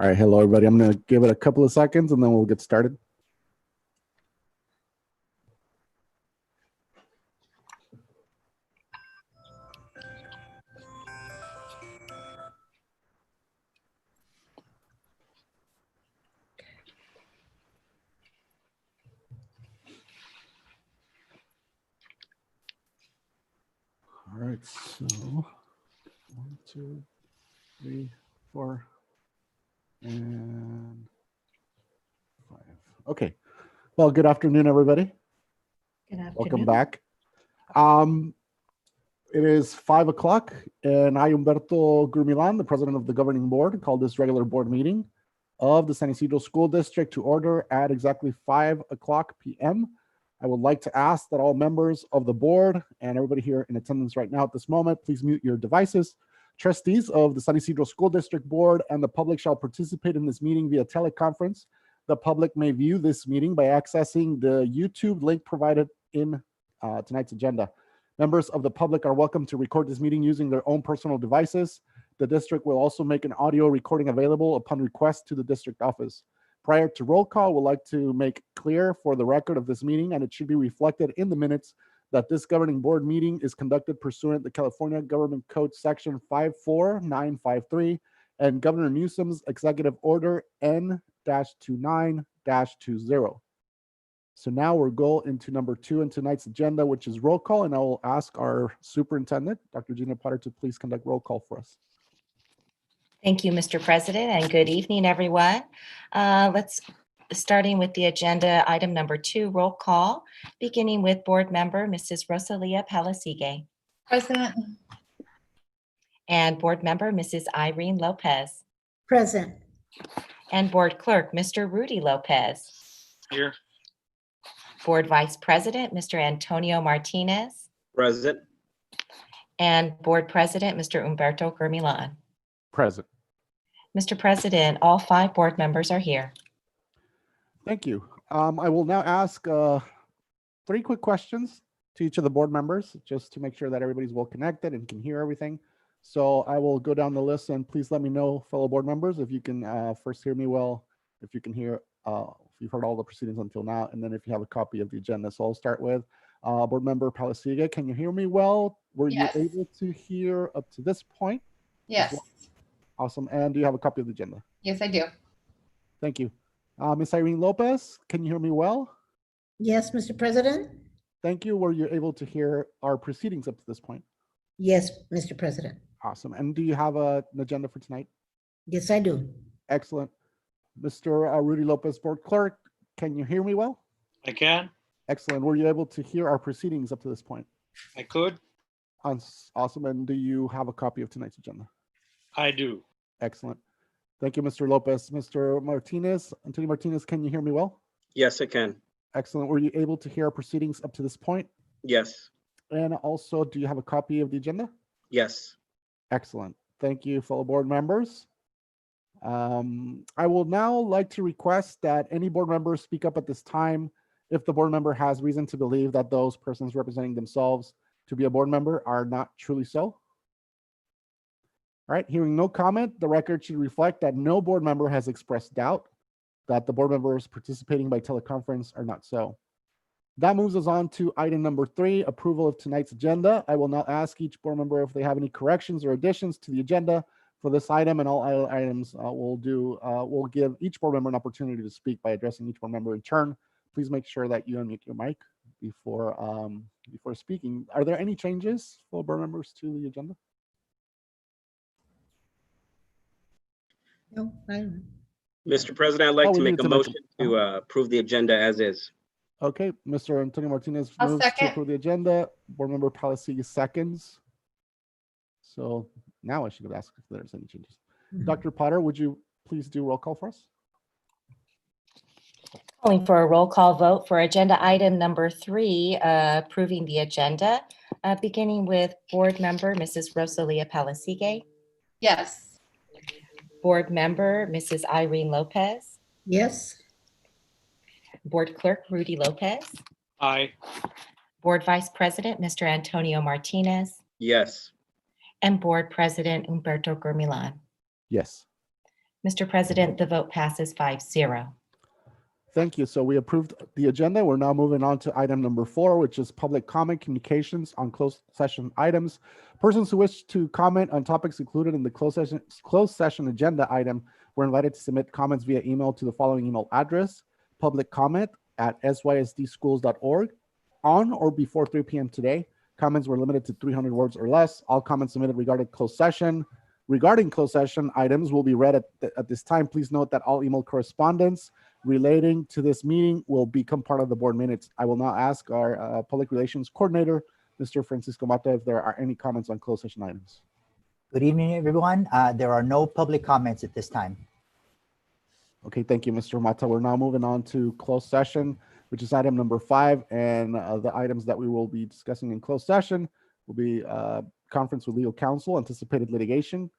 All right, hello everybody. I'm going to give it a couple of seconds and then we'll get started. All right, so 1, 2, 3, 4, and 5. Okay. Well, good afternoon, everybody. Good afternoon. Welcome back. It is 5 o'clock, and I, Humberto Grumilan, the president of the governing board, called this regular board meeting of the San Isidro School District to order at exactly 5 o'clock p.m. I would like to ask that all members of the board and everybody here in attendance right now at this moment, please mute your devices. Trustees of the San Isidro School District Board and the public shall participate in this meeting via teleconference. The public may view this meeting by accessing the YouTube link provided in tonight's agenda. Members of the public are welcome to record this meeting using their own personal devices. The district will also make an audio recording available upon request to the district office. Prior to roll call, we'd like to make clear for the record of this meeting, and it should be reflected in the minutes, that this governing board meeting is conducted pursuant to California Government Code Section 54953 and Governor Newsom's Executive Order N-29-20. So now we'll go into number 2 in tonight's agenda, which is roll call, and I will ask our superintendent, Dr. Gina Potter, to please conduct roll call for us. Thank you, Mr. President, and good evening, everyone. Starting with the agenda, item number 2, roll call, beginning with board member Mrs. Rosalia Palasigue. Present. And board member Mrs. Irene Lopez. Present. And board clerk, Mr. Rudy Lopez. Here. Board vice president, Mr. Antonio Martinez. Present. And board president, Mr. Humberto Germilan. Present. Mr. President, all 5 board members are here. Thank you. I will now ask 3 quick questions to each of the board members, just to make sure that everybody's well connected and can hear everything. So I will go down the list, and please let me know, fellow board members, if you can first hear me well, if you can hear, if you've heard all the proceedings until now, and then if you have a copy of the agenda. So I'll start with board member Palasiga. Can you hear me well? Were Yes. you able to hear up to this point? Yes. Awesome. And do you have a copy of the agenda? Yes, I do. Thank you. Ms. Irene Lopez, can you hear me well? Yes, Mr. President? Thank you. Were you able to hear our proceedings up to this point? Yes, Mr. President. Awesome. And do you have an agenda for tonight? Yes, I do. Excellent. Mr. Rudy Lopez, board clerk, can you hear me well? I can. Excellent. Were you able to hear our proceedings up to this point? I could. Awesome. And do you have a copy of tonight's agenda? I do. Excellent. Thank you, Mr. Lopez. Mr. Martinez, Antonio Martinez, can you hear me well? Yes, I can. Excellent. Were you able to hear our proceedings up to this point? Yes. And also, do you have a copy of the agenda? Yes. Excellent. Thank you, fellow board members. I will now like to request that any board members speak up at this time if the board member has reason to believe that those persons representing themselves to be a board member are not truly so. All right, hearing no comment, the record should reflect that no board member has expressed doubt that the board members participating by teleconference are not so. That moves us on to item number 3, approval of tonight's agenda. I will now ask each board member if they have any corrections or additions to the agenda for this item, and all items we'll give each board member an opportunity to speak by addressing each board member in turn. Please make sure that you unmute your mic before speaking. Are there any changes for board members to the agenda? No, I don't. Mr. President, I'd like to we make need a to make motion to approve the agenda as is. Okay, Mr. Antonio Martinez I'll moves second. to approve the agenda. Board member Palasiga seconds. So now I should have asked if there's any changes. Mhm. Dr. Potter, would you please do roll call for us? Calling for a roll call vote for agenda item number 3, approving the agenda, beginning with board member Mrs. Rosalia Palasigue, Yes. board member Mrs. Irene Lopez, Yes, board clerk Rudy Lopez, Aye. board vice president Mr. Antonio Martinez, Yes. and board president Humberto Germilan. Yes. Mr. President, the vote passes 5-0. Thank you. So we approved the agenda. We're now moving on to item number 4, which is public comment communications on closed session items. Persons who wish to comment on topics included in the closed session agenda item were invited to submit comments via email to the following email address: publiccomment@sydsschools.org. On or before 3 p.m. today, comments were limited to 300 words or less. All comments submitted regarding closed session items will be read at this time. Please note that all email correspondence relating to this meeting will become part of the board minutes. I will now ask our public relations coordinator, Mr. Francisco Mata, if there are any comments on closed session items. Good evening, everyone. There are no public comments at this time. Okay, thank you, Mr. Mata. We're now moving on to closed session, which is item number 5. And the items that we will be discussing in closed session will be conference with legal counsel, anticipated litigation,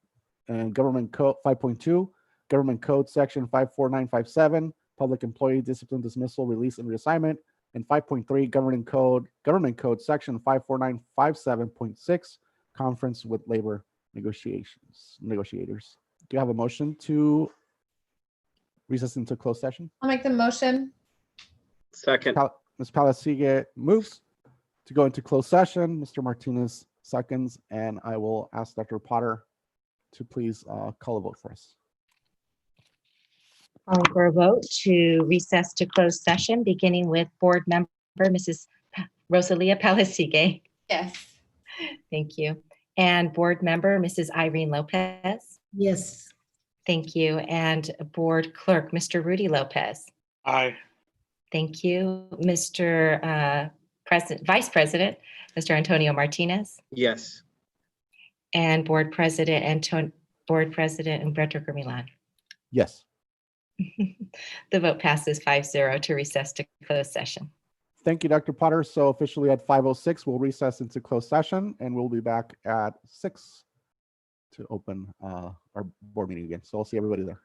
and government code 5.2, government code section 54957, public employee discipline, dismissal, release, and reassignment, and 5.3, government code section 54957.6, conference with labor negotiators. Do you have a motion to recess into closed session? I'll make the motion. Second. Ms. Palasiga moves to go into closed session. Mr. Martinez seconds, and I will ask Dr. Potter to please call a vote for us. Calling for a vote to recess to closed session, beginning with board member Mrs. Rosalia Palasiga. Yes. Thank you. And board member Mrs. Irene Lopez. Yes. Thank you. And board clerk, Mr. Rudy Lopez. Aye. Thank you. Mr. Vice President, Mr. Antonio Martinez, Yes. and Board President Humberto Gurmilan. Yes. The vote passes 5-0 to recess to closed session. Thank you, Dr. Potter. So officially at 5:06, we'll recess into closed session, and we'll be back at 6 to open our board meeting again. So I'll see everybody there.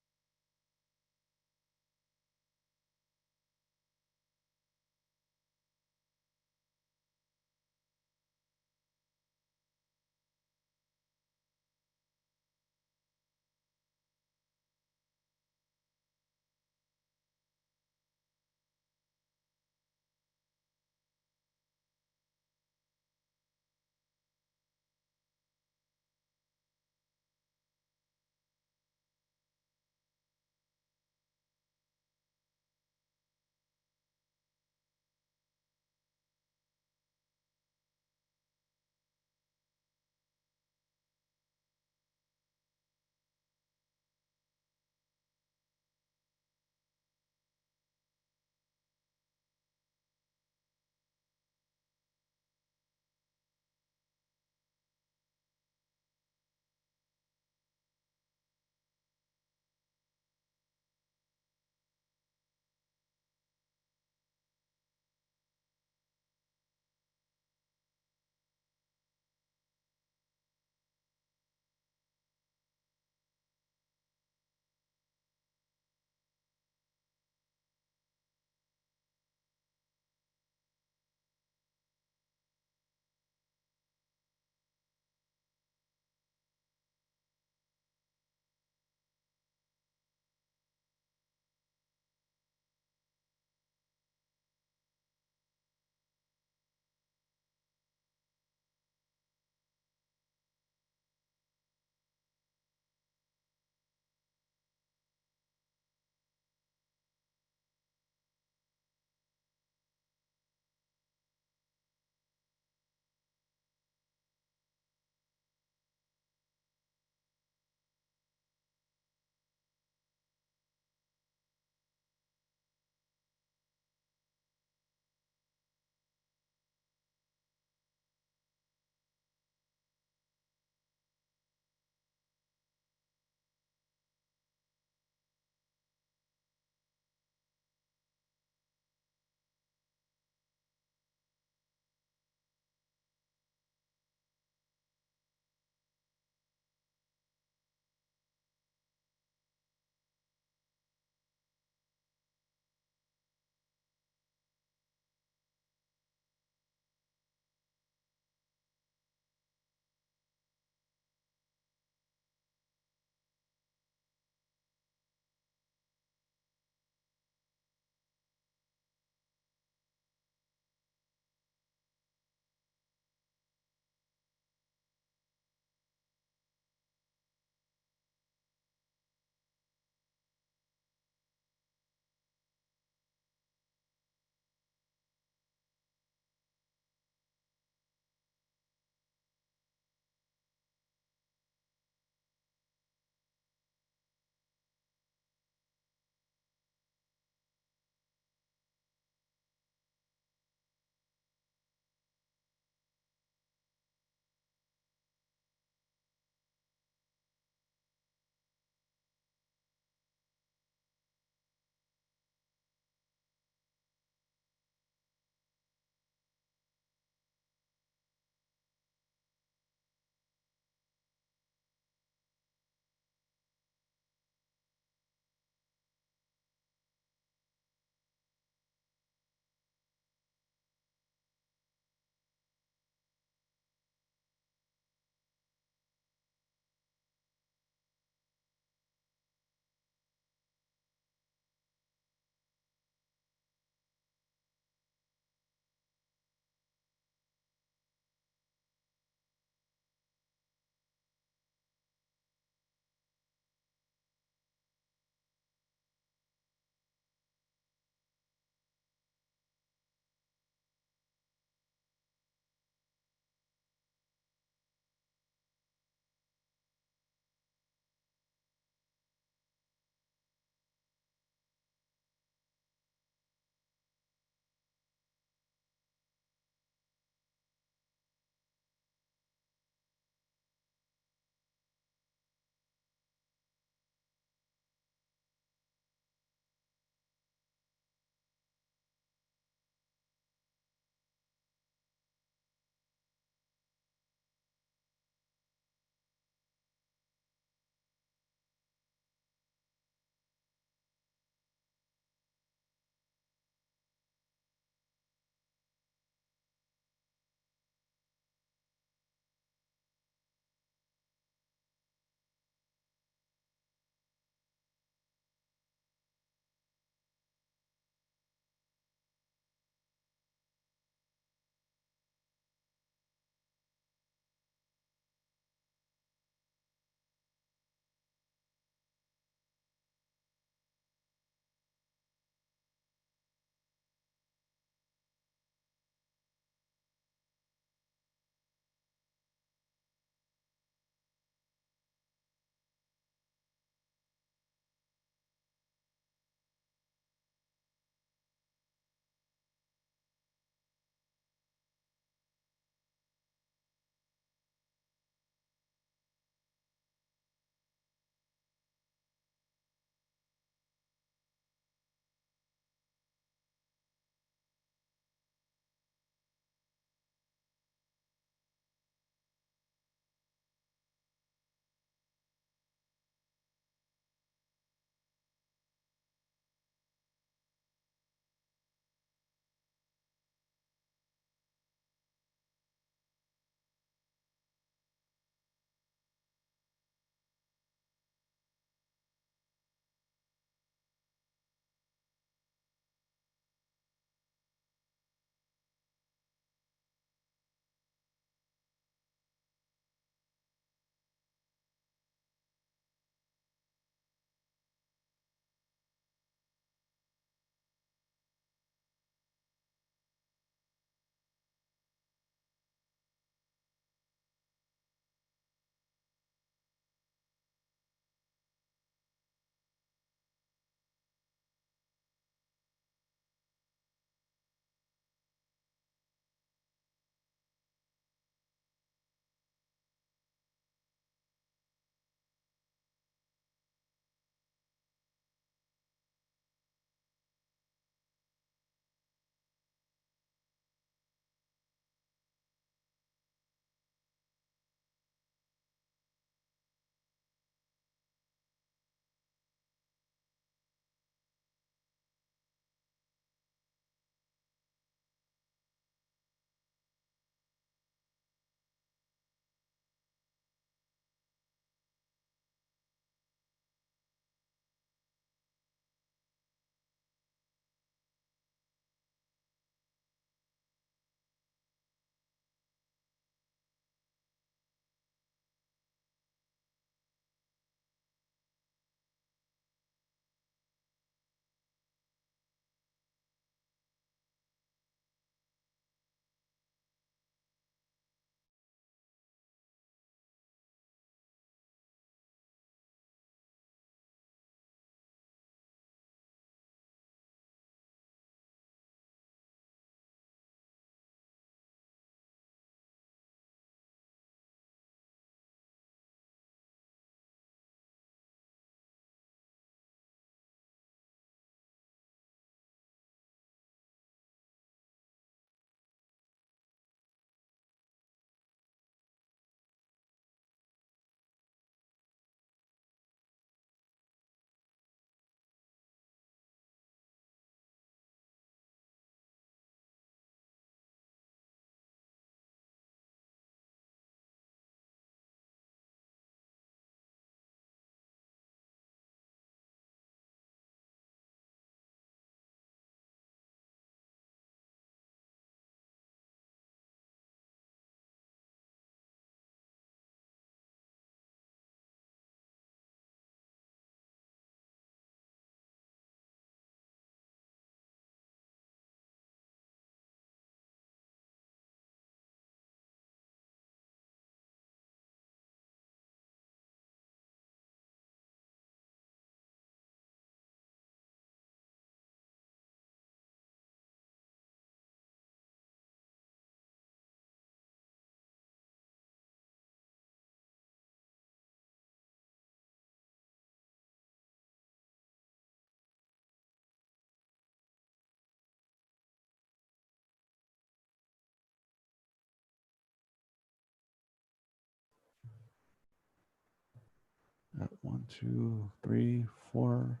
1, 2, 3, 4.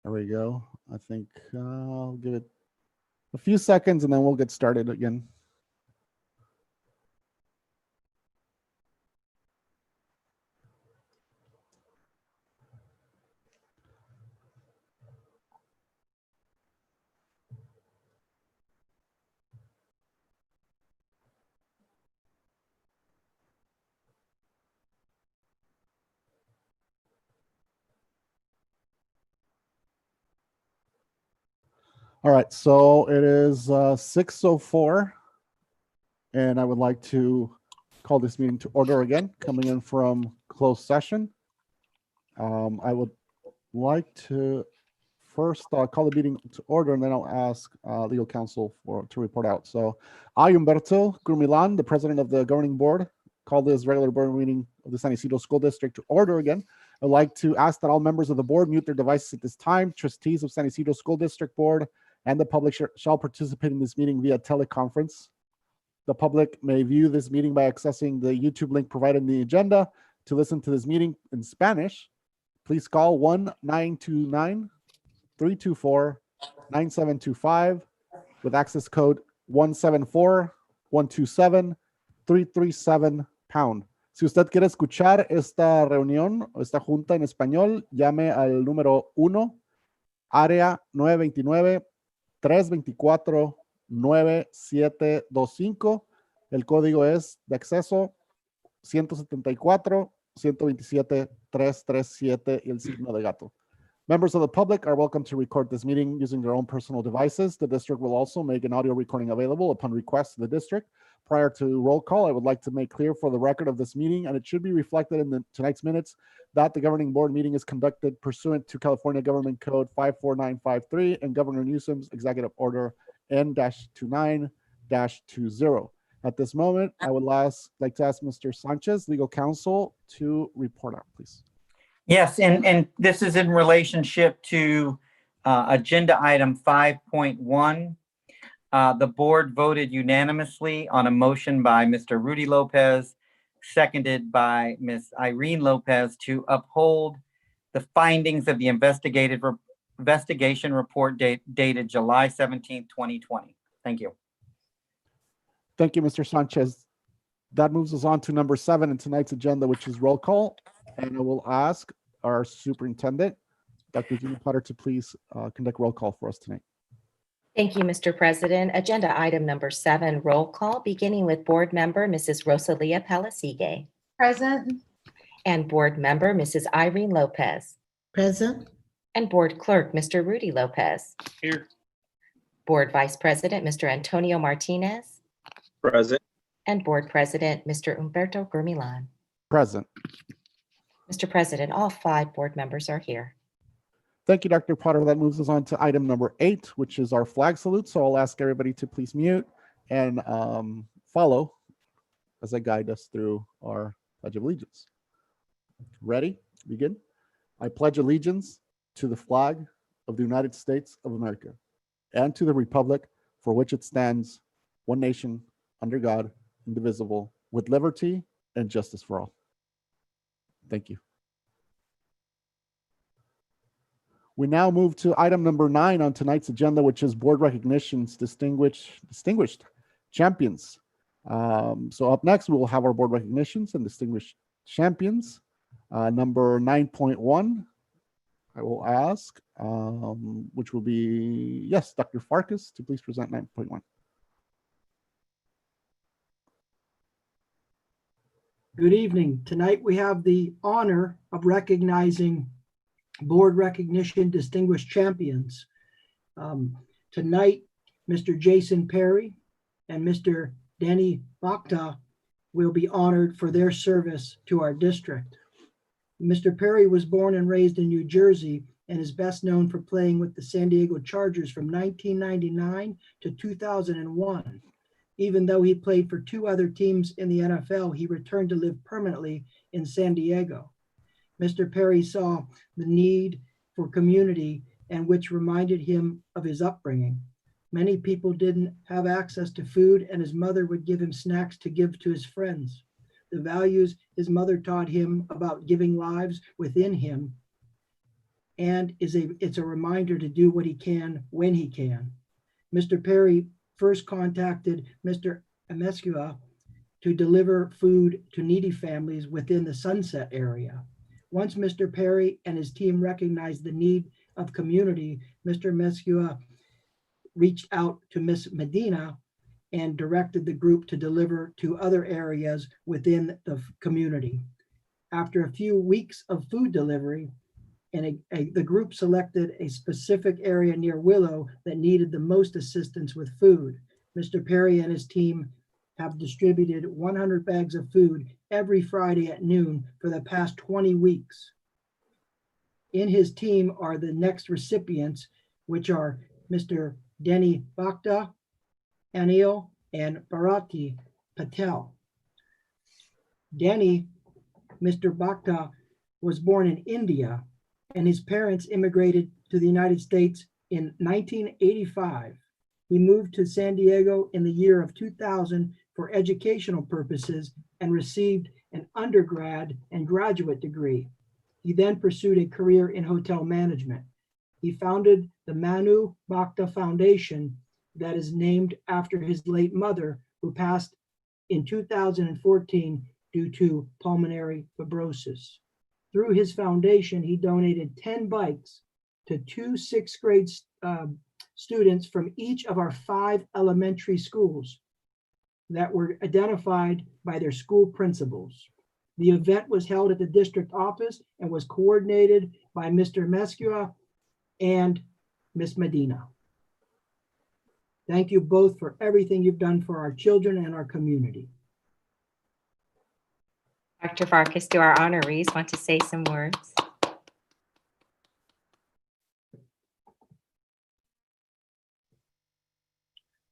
There we go. I think I'll give it a few seconds and then we'll get started again. All right, so it is 6:04, and I would like to call this meeting to order again, coming in from closed session. I would like to first call the meeting to order, and then I'll ask legal counsel to report out. So I, Humberto Grumilan, the president of the governing board, call this regular board meeting of the San Isidro School District to order again. I'd like to ask that all members of the board mute their devices at this time. Trustees of San Isidro School District Board and the public shall participate in this meeting via teleconference. The public may view this meeting by accessing the YouTube link provided in the agenda. To listen to this meeting in Spanish, please call 1-929-324-9725 with access code 174-127-337#. Si usted quiere escuchar esta reunión o esta junta en español, llame al número 1, área 929-324-9725. El código es de acceso 174-127-337 y el signo de gato. Members of the public are welcome to record this meeting using their own personal devices. The district will also make an audio recording available upon request to the district. Prior to roll call, I would like to make clear for the record of this meeting, and it should be reflected in tonight's minutes, that the governing board meeting is conducted pursuant to California Government Code 54953 and Governor Newsom's Executive Order N-29-20. At this moment, I would like to ask Mr. Sanchez, legal counsel, to report out, please. Yes, and this is in relationship to agenda item 5.1. The board voted unanimously on a motion by Mr. Rudy Lopez, seconded by Ms. Irene Lopez, to uphold the findings of the investigation report dated July 17, 2020. Thank you. Thank you, Mr. Sanchez. That moves us on to number 7 in tonight's agenda, which is roll call. And I will ask our superintendent, Dr. Jimmy Potter, to please conduct roll call for us tonight. Thank you, Mr. President. Agenda item number 7, roll call, beginning with board member Mrs. Rosalia Palasigue Present. and board member Mrs. Irene Lopez Present. and board clerk Mr. Rudy Lopez. Here. Board vice president Mr. Antonio Martinez Present. and board president Mr. Humberto Grumilan. Present. Mr. President, all 5 board members are here. Thank you, Dr. Potter. That moves us on to item number 8, which is our flag salute. So I'll ask everybody to please mute and follow as I guide us through our Pledge of Allegiance. Ready? Begin. I pledge allegiance to the flag of the United States of America and to the republic for which it stands, one nation, under God, indivisible, with liberty and justice for all. Thank you. We now move to item number 9 on tonight's agenda, which is board recognitions, distinguished champions. So up next, we will have our board recognitions and distinguished champions. Number 9.1, I will ask, which will be, yes, Dr. Farkas, to please present 9.1. Good evening. Tonight we have the honor of recognizing board recognition distinguished champions. Tonight, Mr. Jason Perry and Mr. Danny Bakta will be honored for their service to our district. Mr. Perry was born and raised in New Jersey and is best known for playing with the San Diego Chargers from 1999 to 2001. Even though he played for 2 other teams in the NFL, he returned to live permanently in San Diego. Mr. Perry saw the need for community, and which reminded him of his upbringing. Many people didn't have access to food, and his mother would give him snacks to give to his friends. The values his mother taught him about giving lives within him, and it's a reminder to do what he can when he can. Mr. Perry first contacted Mr. Amescua to deliver food to needy families within the Sunset area. Once Mr. Perry and his team recognized the need of community, Mr. Amescua reached out to Miss Medina and directed the group to deliver to other areas within the community. After a few weeks of food delivery, the group selected a specific area near Willow that needed the most assistance with food. Mr. Perry and his team have distributed 100 bags of food every Friday at noon for the past 20 weeks. In his team are the next recipients, which are Mr. Denny Bhakta, Anil, and Marathi Patel. Denny, Mr. Bhakta, was born in India, and his parents immigrated to the United States in 1985. He moved to San Diego in the year of 2000 for educational purposes and received an undergrad and graduate degree. He then pursued a career in hotel management. He founded the Manu Bhakta Foundation that is named after his late mother, who passed in 2014 due to pulmonary fibrosis. Through his foundation, he donated 10 bikes to 2 6th grade students from each of our 5 elementary schools that were identified by their school principals. The event was held at the district office and was coordinated by Mr. Mescua and Miss Medina. Thank you both for everything you've done for our children and our community. Dr. Vargas, do our honorees want to say some words?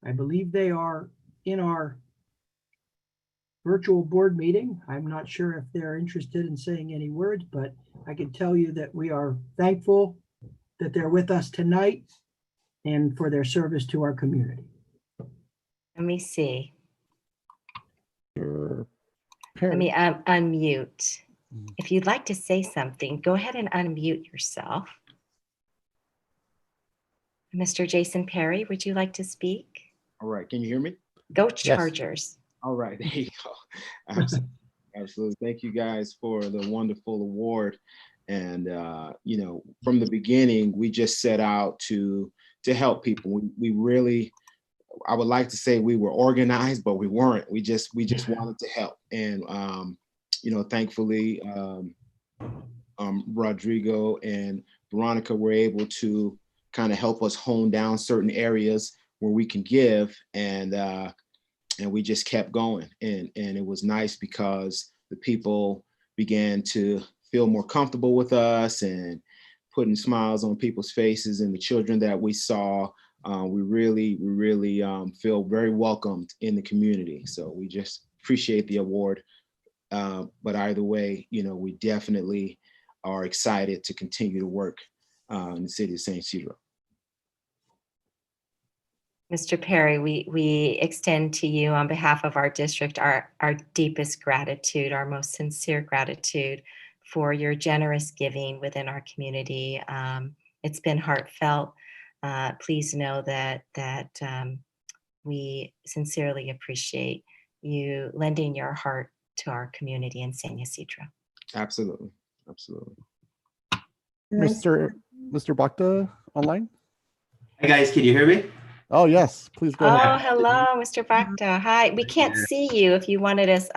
I believe they are in our virtual board meeting. I'm not sure if they're interested in saying any words, but I can tell you that we are thankful that they're with us tonight and for their service to our community. Let me see. Mr. Let me Perry. unmute. If you'd like to say something, go ahead and unmute yourself. Mr. Jason Perry, would you like to speak? All right, can you hear me? Go Chargers. All right, there you go. Absolutely. Absolutely. Thank you guys for the wonderful award. And, you know, from the beginning, we just set out to help people. We really, I would like to say we were organized, but we weren't. We just wanted to help. And, you know, thankfully, Rodrigo and Veronica were able to kind of help us hone down certain areas where we can give. And we just kept going. And it was nice because the people began to feel more comfortable with us and putting smiles on people's faces, and the children that we saw, we really feel very welcomed in the community. So we just appreciate the award. But either way, you know, we definitely are excited to continue to work in the city of San Isidro. Mr. Perry, we extend to you on behalf of our district our deepest gratitude, our most sincere gratitude for your generous giving within our community. It's been heartfelt. Please know that we sincerely appreciate you lending your heart to our community in San Isidro. Absolutely. Absolutely. Mr. Bhakta online? Hi guys, can you hear me? Oh, yes, please go Oh, ahead. hello, Mr. Bhakta. Hi, we can't see you. If you wanted us,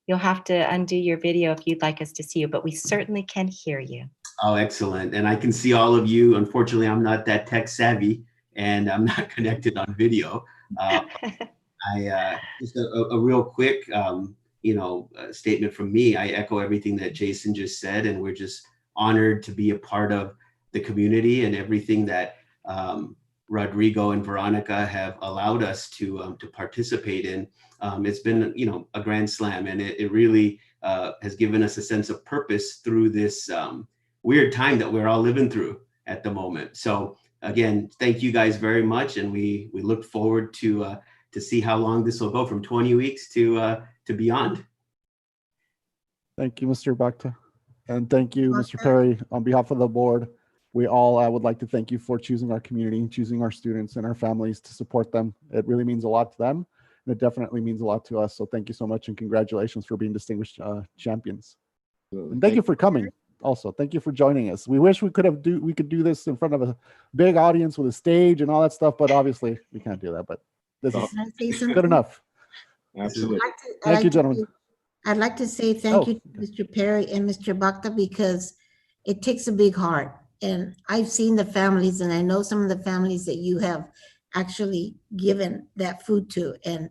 you'll have to undo your video if you'd like us to see you, but we certainly can hear you. Oh, excellent. And I can see all of you. Unfortunately, I'm not that tech savvy and I'm not connected on video. Just a real quick, statement from me. I echo everything that Jason just said, and we're just honored to be a part of the community and everything that Rodrigo and Veronica have allowed us to participate in. It's been, a grand slam, and it really has given us a sense of purpose through this weird time that we're all living through at the moment. So again, thank you guys very much, and we look forward to see how long this will go, from 20 weeks to beyond. Thank you, Mr. Bakta. And thank you, Mr. Perry. On behalf of the board, we all would like to thank you for choosing our community, choosing our students and our families to support them. It really means a lot to them, and it definitely means a lot to us. So thank you so much, and congratulations for being distinguished champions. And thank you for coming. Also, thank you for joining us. We wish we could do this in front of a big audience with a stage and all that stuff, but obviously we can't do that. But this is good enough. Absolutely. Thank you, gentlemen. I'd like to say thank you to Mr. Perry and Mr. Bakta, because it takes a big heart. And I've seen the families, and I know some of the families that you have actually given that food to. And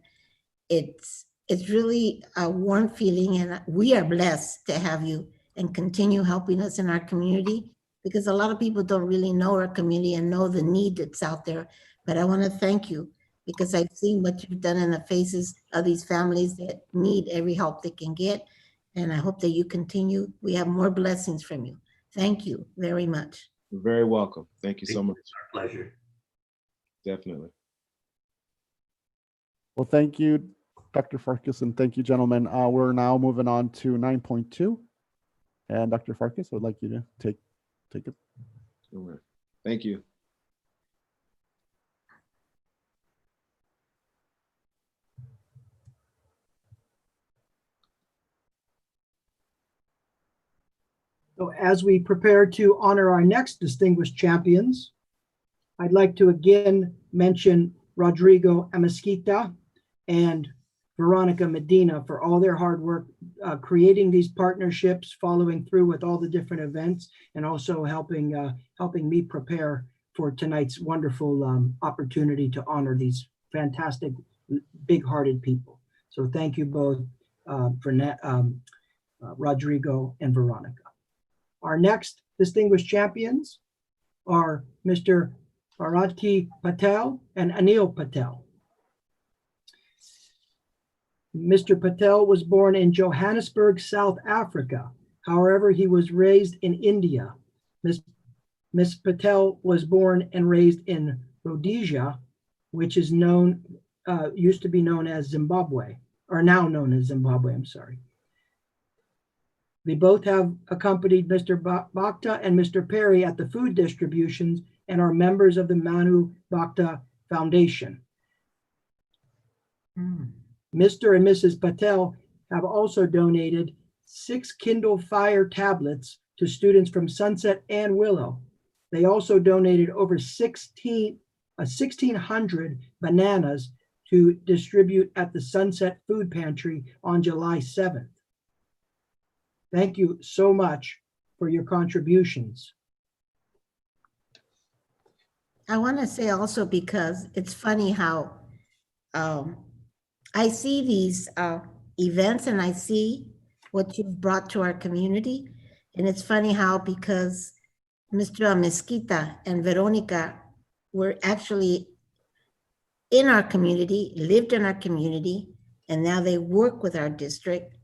it's really a warm feeling, and we are blessed to have you and continue helping us in our community, because a lot of people don't really know our community and know the need that's out there. But I want to thank you, because I've seen what you've done in the faces of these families that need every help they can get. And I hope that you continue. We have more blessings from you. Thank you very much. You're very welcome. Thank you so much. It's our pleasure. Definitely. Well, thank you, Dr. Farkas, and thank you, gentlemen. We're now moving on to 9.2. And Dr. Farkas, I would like you to take it. All right. Thank you. So as we prepare to honor our next distinguished champions, I'd like to again mention Rodrigo Amesquita and Veronica Medina for all their hard work creating these partnerships, following through with all the different events, and also helping me prepare for tonight's wonderful opportunity to honor these fantastic, big-hearted people. So thank you both for Rodrigo and Veronica. Our next distinguished champions are Mr. Marathi Patel and Anil Patel. Mr. Patel was born in Johannesburg, South Africa. However, he was raised in India. Ms. Patel was born and raised in Rhodesia, which is used to be known as Zimbabwe, or now known as Zimbabwe, I'm sorry. They both have accompanied Mr. Bakta and Mr. Perry at the food distributions and are members of the Manu Bakta Foundation. Mr. and Mrs. Patel have also donated 6 Kindle Fire tablets to students from Sunset and Willow. They also donated over 1,600 bananas to distribute at the Sunset Food Pantry on July 7th. Thank you so much for your contributions. I want to say also, because it's funny how I see these events and I see what you've brought to our community. And it's funny how, because Mr. Amesquita and Veronica were actually in our community, lived in our community, and now they work with our district,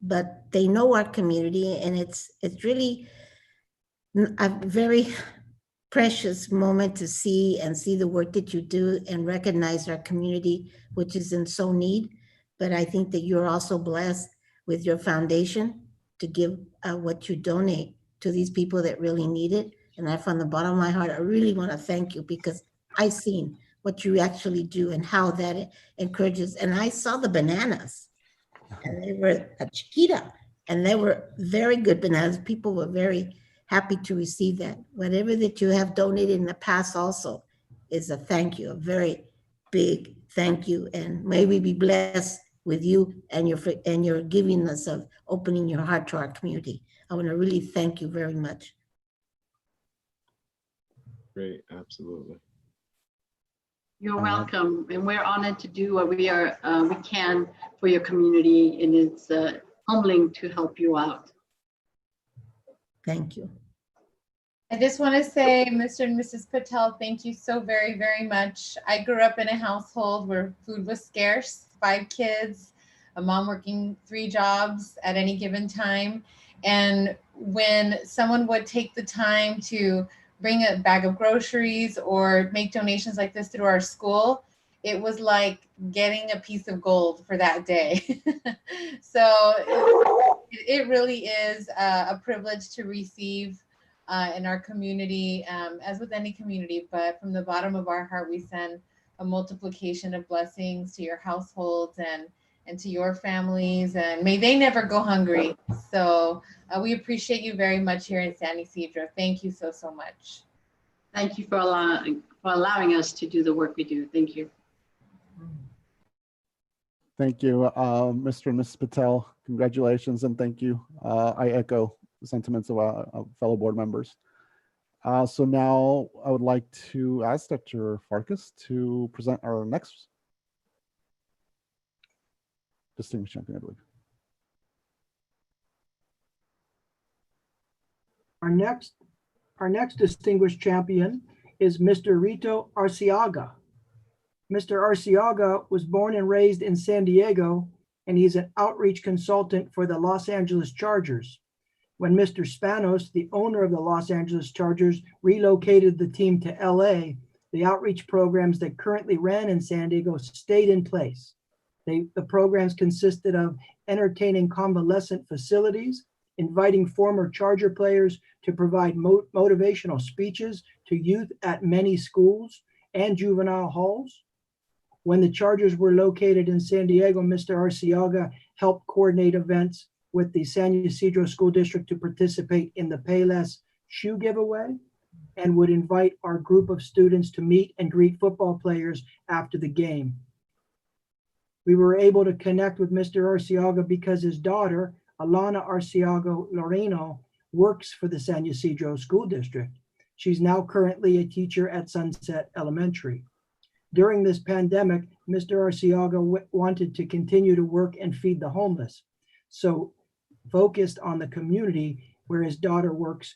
but they know our community, and it's really a very precious moment to see the work that you do and recognize our community, which is in so need. But I think that you're also blessed with your foundation to give what you donate to these people that really need it. And from the bottom of my heart, I really want to thank you, because I've seen what you actually do and how that encourages. And I saw the bananas, and they were a chiquita, and they were very good bananas. People were very happy to receive that. Whatever that you have donated in the past also is a thank you, a very big thank you. And may we be blessed with you and your giving us of opening your heart to our community. I want to really thank you very much. Great, absolutely. You're welcome, and we're honored to do what we can for your community, and it's humbling to help you out. Thank you. I just want to say, Mr. and Mrs. Patel, thank you so very, very much. I grew up in a household where food was scarce, 5 kids, a mom working 3 jobs at any given time. And when someone would take the time to bring a bag of groceries or make donations like this through our school, it was like getting a piece of gold for that day. So it really is a privilege to receive in our community, as with any community, but from the bottom of our heart, we send a multiplication of blessings to your households and to your families, and may they never go hungry. So we appreciate you very much here in San Isidro. Thank you so, so much. Thank you for allowing us to do the work we do. Thank you. Thank you, Mr. and Mrs. Patel. Congratulations and thank you. I echo the sentiments of fellow board members. So now I would like to ask Dr. Farkas to present our next distinguished champion, I believe. Our next distinguished champion is Mr. Rito Arciaga. Mr. Arciaga was born and raised in San Diego, and he's an outreach consultant for the Los Angeles Chargers. When Mr. Spanos, the owner of the Los Angeles Chargers, relocated the team to LA, the outreach programs that currently ran in San Diego stayed in place. The programs consisted of entertaining convalescent facilities, inviting former Charger players to provide motivational speeches to youth at many schools and juvenile halls. When the Chargers were located in San Diego, Mr. Arciaga helped coordinate events with the San Isidro School District to participate in the Payless shoe giveaway and would invite our group of students to meet and greet football players after the game. We were able to connect with Mr. Arciaga because his daughter, Alana Arciaga Loreno, works for the San Isidro School District. She's now currently a teacher at Sunset Elementary. During this pandemic, Mr. Arciaga wanted to continue to work and feed the homeless, so focused on the community where his daughter works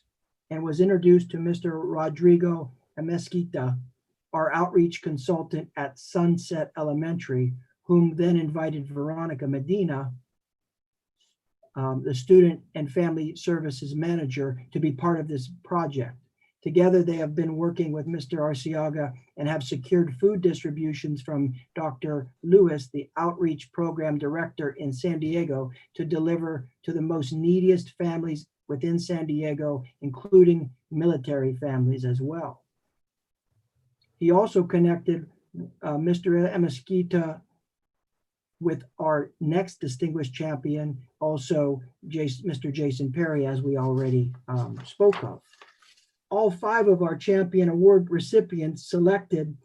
and was introduced to Mr. Rodrigo Mesquita, our outreach consultant at Sunset Elementary, whom then invited Veronica Medina, the student and family services manager, to be part of this project. Together, they have been working with Mr. Arciaga and have secured food distributions from Dr. Lewis, the outreach program director in San Diego, to deliver to the most neediest families within San Diego, including military families as well. He also connected Mr. Mesquita with our next distinguished champion, also Mr. Jason Perry, as we already spoke of. All 5 of our champion award recipients selected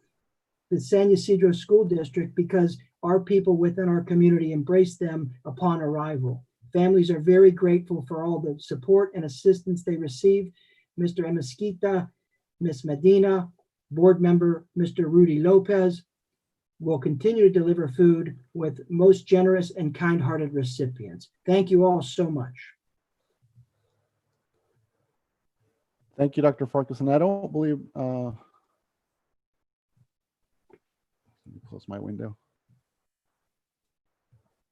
the San Isidro School District because our people within our community embraced them upon arrival. Families are very grateful for all the support and assistance they received. Mr. Mesquita, Ms. Medina, board member Mr. Rudy Lopez will continue to deliver food with most generous and kind-hearted recipients. Thank you all so much. Thank you, Dr. Farkas. And I don't believe, let me close my window.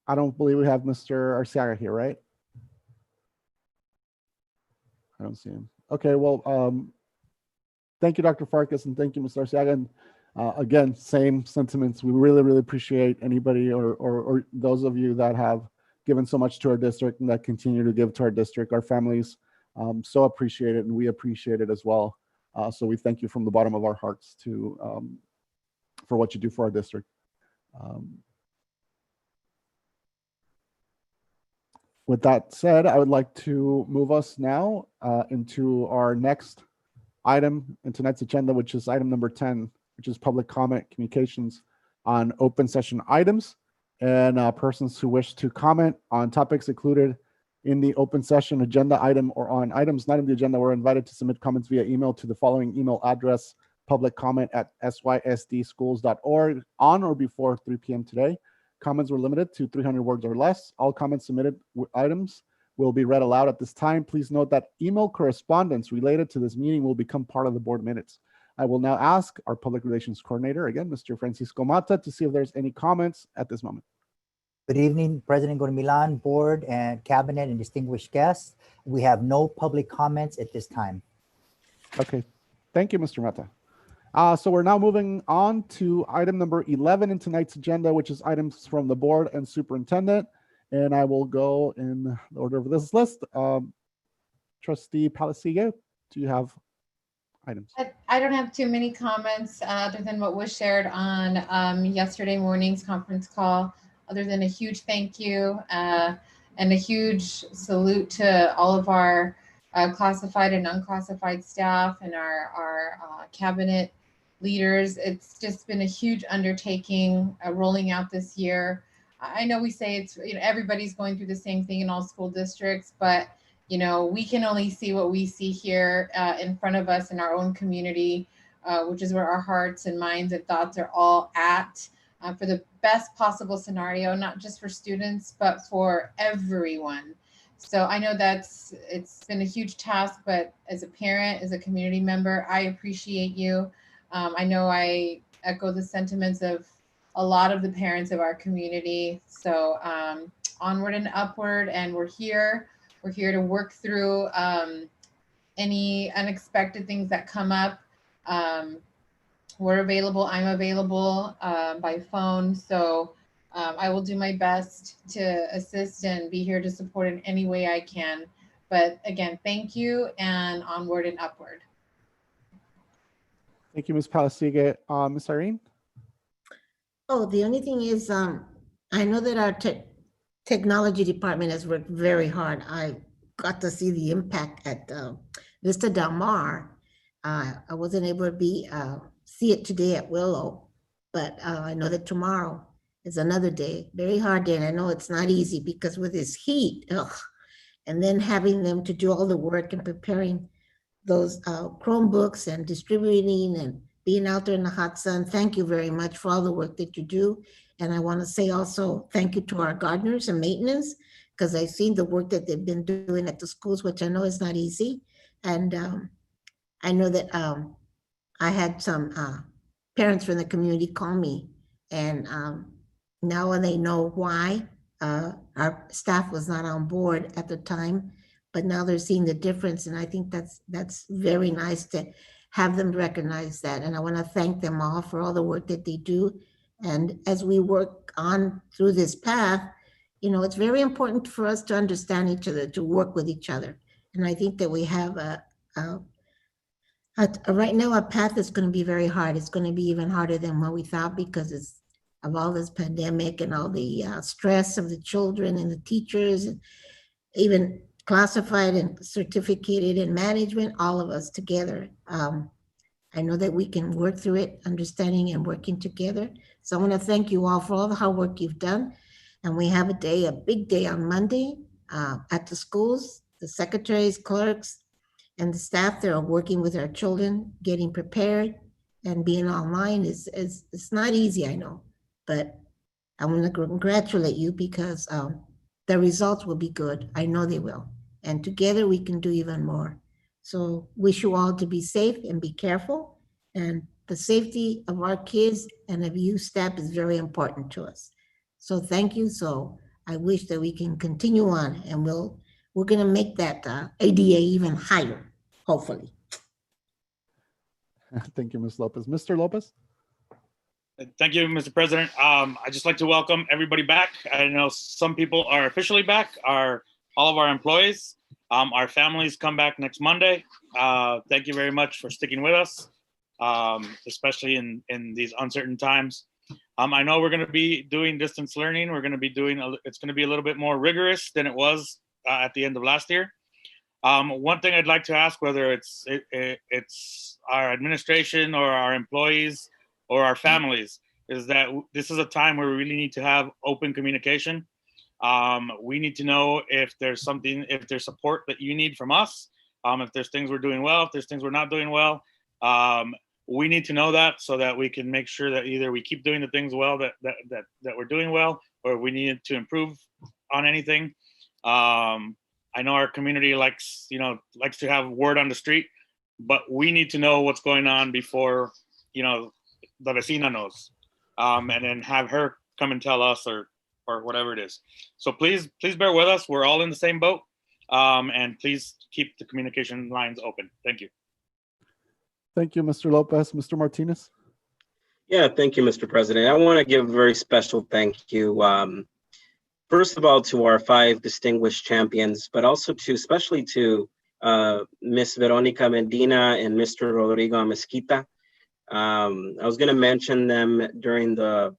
I don't believe we have Mr. Arciaga here, right? I don't see him. Okay, well, thank you, Dr. Farkas, and thank you, Mr. Arciaga. And again, same sentiments. We really, really appreciate anybody or those of you that have given so much to our district and that continue to give to our district, our families. So appreciate it, and we appreciate it as well. So we thank you from the bottom of our hearts for what you do for our district. With that said, I would like to move us now into our next item in tonight's agenda, which is item number 10, which is public comment communications on open session items and persons who wish to comment on topics included in the open session agenda item or on items not in the agenda were invited to submit comments via email to the following email address: publiccomment@sysdschools.org on or before 3 p.m. today. Comments were limited to 300 words or less. All comments submitted items will be read aloud at this time. Please note that email correspondence related to this meeting will become part of the board minutes. I will now ask our public relations coordinator, again, Mr. Francisco Mata, to see if there's any comments at this moment. Good evening, President Gurmilan, board and cabinet and distinguished guests. We have no public comments at this time. Okay, thank you, Mr. Mata. So we're now moving on to item number 11 in tonight's agenda, which is items from the board and superintendent. And I will go in the order of this list. Trustee Palasiga, do you have items? I don't have too many comments other than what was shared on yesterday morning's conference call, other than a huge thank you and a huge salute to all of our classified and unclassified staff and our cabinet leaders. It's just been a huge undertaking rolling out this year. I know we say it's, everybody's going through the same thing in all school districts, but we can only see what we see here in front of us in our own community, which is where our hearts and minds and thoughts are all at for the best possible scenario, not just for students, but for everyone. So I know it's been a huge task, but as a parent, as a community member, I appreciate you. I know I echo the sentiments of a lot of the parents of our community. So onward and upward, and we're here. We're here to work through any unexpected things that come up. We're available. I'm available by phone. So I will do my best to assist and be here to support in any way I can. But again, thank you, and onward and upward. Thank you, Ms. Palasiga. Ms. Irene? Oh, the only thing is, I know that our technology department has worked very hard. I got to see the impact at Vista Del Mar. I wasn't able to see it today at Willow, but I know that tomorrow is another day, very hard day. And I know it's not easy because with this heat, and then having them to do all the work and preparing those Chromebooks and distributing and being out there in the hot sun. Thank you very much for all the work that you do. And I want to say also thank you to our gardeners and maintenance, because I've seen the work that they've been doing at the schools, which I know is not easy. And I know that I had some parents from the community call me, and now they know why our staff was not on board at the time, but now they're seeing the difference. And I think that's very nice to have them recognize that. And I want to thank them all for all the work that they do. And as we work on through this path, it's very important for us to understand each other, to work with each other. And I think that we have right now a path that's going to be very hard. It's going to be even harder than what we thought because of all this pandemic and all the stress of the children and the teachers, and even classified and certificated and management, all of us together. I know that we can work through it, understanding and working together. So I want to thank you all for all the hard work you've done. And we have a big day on Monday at the schools, the secretaries, clerks, and the staff that are working with our children, getting prepared, and being online it's not easy, I know, but I want to congratulate you because the results will be good. I know they will. And together we can do even more. So wish you all to be safe and be careful. And the safety of our kids and of you staff is very important to us. So thank you. So I wish that we can continue on, and we're going to make that ADA even higher, hopefully. Thank you, Ms. Lopez. Mr. Lopez? Thank you, Mr. President. I'd just like to welcome everybody back. I know some people are officially back, all of our employees. Our families come back next Monday. Thank you very much for sticking with us, especially in these uncertain times. I know we're going to be doing distance learning. It's going to be a little bit more rigorous than it was at the end of last year. One thing I'd like to ask, whether it's our administration or our employees or our families, is that this is a time where we really need to have open communication. We need to know if there's support that you need from us, if there's things we're doing well, if there's things we're not doing well. We need to know that so that we can make sure that either we keep doing the things well that we're doing well, or we need to improve on anything. I I know our community likes to have word on the street, but we need to know what's going on before, the vecina knows, and then have her come and tell us or whatever it is. So please bear with us. We're all in the same boat, and please keep the communication lines open. Thank you. Thank you, Mr. Lopez. Mr. Martinez. Yeah, thank you, Mr. President. I want to give a very special thank you, first of all, to our 5 distinguished champions, but also especially to Miss Veronica Medina and Mr. Rodrigo Mesquita. I was going to mention them during the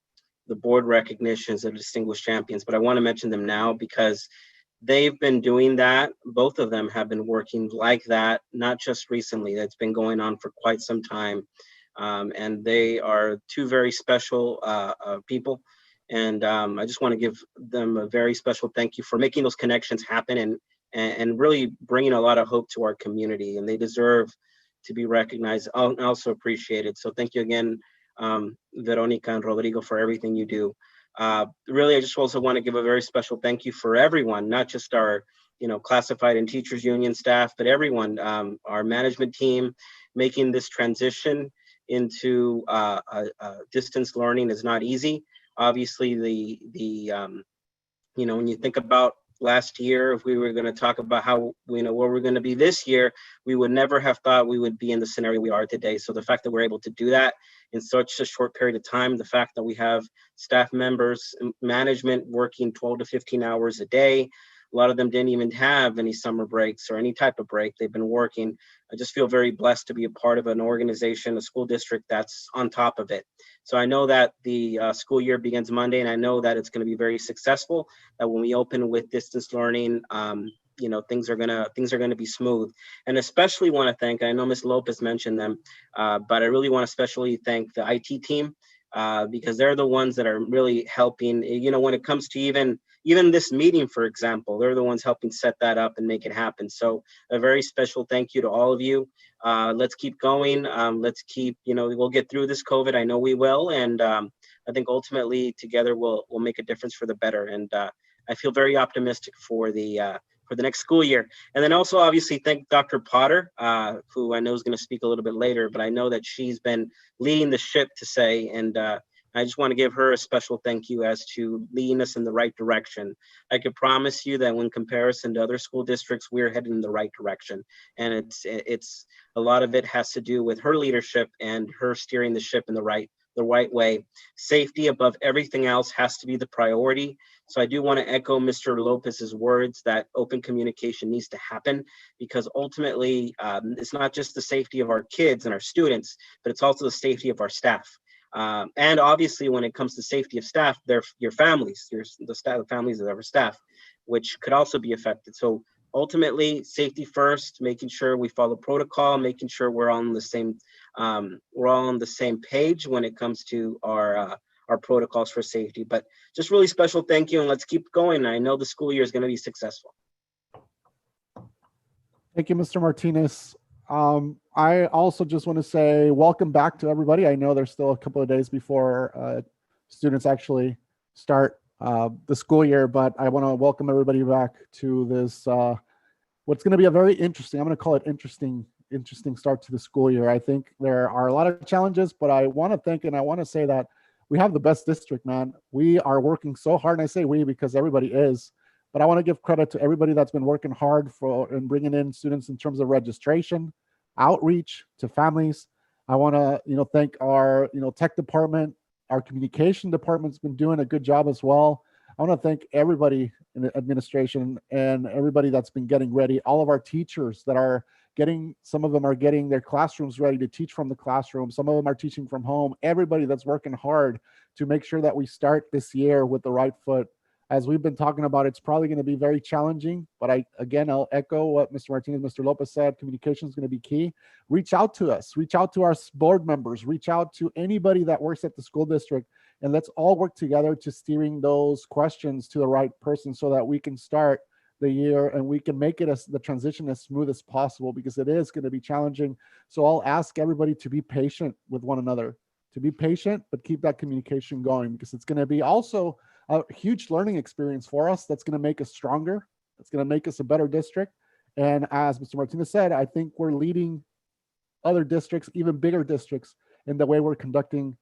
board recognitions of distinguished champions, but I want to mention them now because they've been doing that. Both of them have been working like that, not just recently. That's been going on for quite some time. And they are 2 very special people. And I just want to give them a very special thank you for making those connections happen and really bringing a lot of hope to our community. And they deserve to be recognized and also appreciated. So thank you again, Veronica and Rodrigo, for everything you do. Really, I just also want to give a very special thank you for everyone, not just our classified and teachers union staff, but everyone, our management team. Making this transition into distance learning is not easy. Obviously, when you think about last year, if we were going to talk about how where we're going to be this year, we would never have thought we would be in the scenario we are today. So the fact that we're able to do that in such a short period of time, the fact that we have staff members, management working 12 to 15 hours a day, a lot of them didn't even have any summer breaks or any type of break. They've been working. I just feel very blessed to be a part of an organization, a school district that's on top of it. So I know that the school year begins Monday, and I know that it's going to be very successful. That when we open with distance learning, things are gonna be smooth. And especially want to thank, I know Ms. Lopez mentioned them, but I really want to especially thank the IT team because they're the ones that are really helping. When it comes to even this meeting, for example, they're the ones helping set that up and make it happen. So a very special thank you to all of you. Let's keep going. Let's keep, we'll get through this COVID. I know we will. And I think ultimately together we'll make a difference for the better. And I feel very optimistic for the next school year. And then also obviously thank Dr. Potter, who I know is going to speak a little bit later, but I know that she's been leading the ship to say, and I just want to give her a special thank you as to leading us in the right direction. I could promise you that when comparison to other school districts, we're heading in the right direction. And it's a lot of it has to do with her leadership and her steering the ship in the right way. Safety above everything else has to be the priority. So I do want to echo Mr. Lopez's words that open communication needs to happen, because ultimately it's not just the safety of our kids and our students, but it's also the safety of our staff. And obviously when it comes to safety of staff, they're your families, the families of our staff, which could also be affected. So ultimately safety first, making sure we follow protocol, making sure we're all on the same page when it comes to our protocols for safety. But just really special thank you, and let's keep going. I know the school year is going to be successful. Thank you, Mr. Martinez. I also just want to say welcome back to everybody. I know there's still a couple of days before students actually start the school year, but I want to welcome everybody back to this, what's going to be a very interesting, I'm going to call it interesting start to the school year. I think there are a lot of challenges, but I want to think, and I want to say that we have the best district, man. We are working so hard, and I say we because everybody is, but I want to give credit to everybody that's been working hard in bringing in students in terms of registration, outreach to families. I want to, thank our, tech department, our communication department's been doing a good job as well. I want to thank everybody in the administration and everybody that's been getting ready, all of our teachers that are some of them are getting their classrooms ready to teach from the classroom. Some of them are teaching from home. Everybody that's working hard to make sure that we start this year with the right foot. As we've been talking about, it's probably going to be very challenging, but I'll echo what Mr. Martinez, Mr. Lopez said. Communication is going to be key. Reach out to us, reach out to our board members, reach out to anybody that works at the school district, and let's all work together to steering those questions to the right person so that we can start the year and we can make it the transition as smooth as possible, because it is going to be challenging. So I'll ask everybody to be patient with one another, to be patient, but keep that communication going, because it's going to be also a huge learning experience for us that's going to make us stronger. It's going to make us a better district. And as Mr. Martinez said, I think we're leading other districts, even bigger districts, in the way we're conducting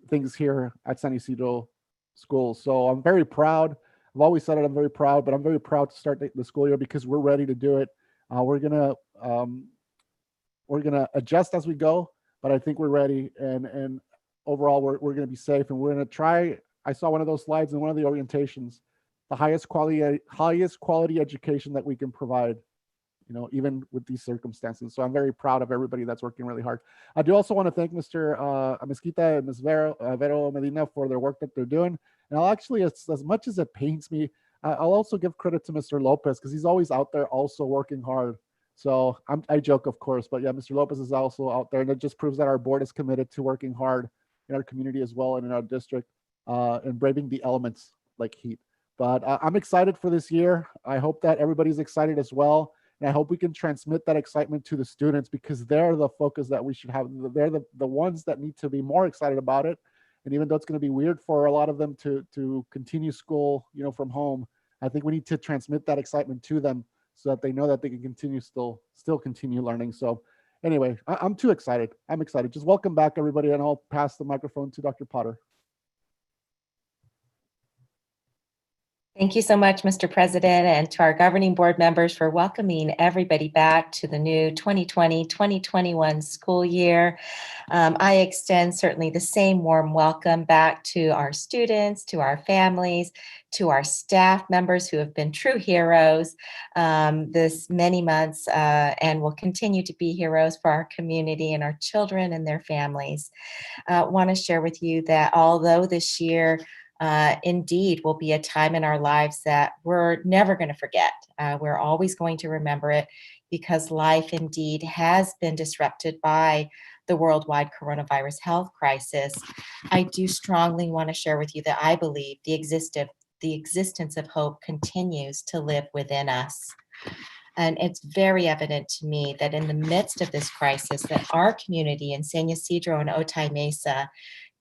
things here at San Isidro schools. So I'm very proud. I've always said it, I'm very proud, but I'm very proud to start the school year because we're ready to do it. We're gonna adjust as we go, but I think we're ready. And overall, we're gonna be safe, and we're gonna try. I saw one of those slides in one of the orientations, the highest quality education that we can provide, even with these circumstances. So I'm very proud of everybody that's working really hard. I do also want to thank Mr. Mesquita and Ms. Vero Medina for their work that they're doing. And I'll actually, as much as it pains me, I'll also give credit to Mr. Lopez because he's always out there also working hard. So I joke, of course, but yeah, Mr. Lopez is also out there, and it just proves that our board is committed to working hard in our community as well and in our district, and braving the elements like heat. But I'm excited for this year. I hope that everybody's excited as well. And I hope we can transmit that excitement to the students because they're the focus that we should have. They're the ones that need to be more excited about it. And even though it's going to be weird for a lot of them to continue school, from home, I think we need to transmit that excitement to them so that they know that they can continue still continue learning. So anyway, I'm too excited. I'm excited. Just welcome back, everybody, and I'll pass the microphone to Dr. Potter. Thank you so much, Mr. President, and to our governing board members for welcoming everybody back to the new 2020-2021 school year. I extend certainly the same warm welcome back to our students, to our families, to our staff members who have been true heroes this many months and will continue to be heroes for our community and our children and their families. I want to share with you that although this year indeed will be a time in our lives that we're never going to forget. We're always going to remember it because life indeed has been disrupted by the worldwide coronavirus health crisis. I do strongly want to share with you that I believe the existence of hope continues to live within us. And it's very evident to me that in the midst of this crisis, that our community in San Ysidro and Otay Mesa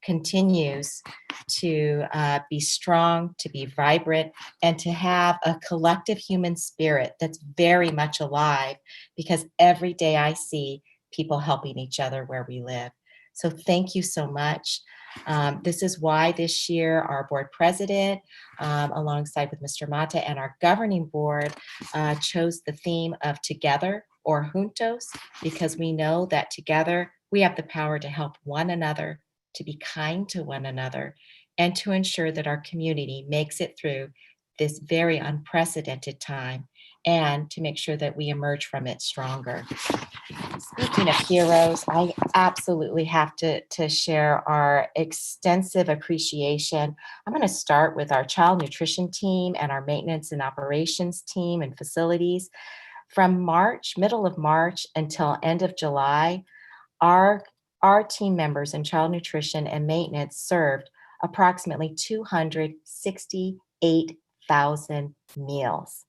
continues to be strong, to be vibrant, and to have a collective human spirit that's very much alive because every day I see people helping each other where we live. So thank you so much. This is why this year our board president, alongside with Mr. Mata and our governing board, chose the theme of Together or Juntos, because we know that together we have the power to help one another, to be kind to one another, and to ensure that our community makes it through this very unprecedented time, and to make sure that we emerge from it stronger. Speaking of heroes, I absolutely have to share our extensive appreciation. I'm going to start with our child nutrition team and our maintenance and operations team and facilities. From middle of March until end of July, our team members in child nutrition and maintenance served approximately 268,000 meals.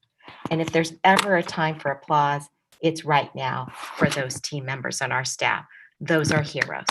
And if there's ever a time for applause, it's right now for those team members on our staff. Those are heroes.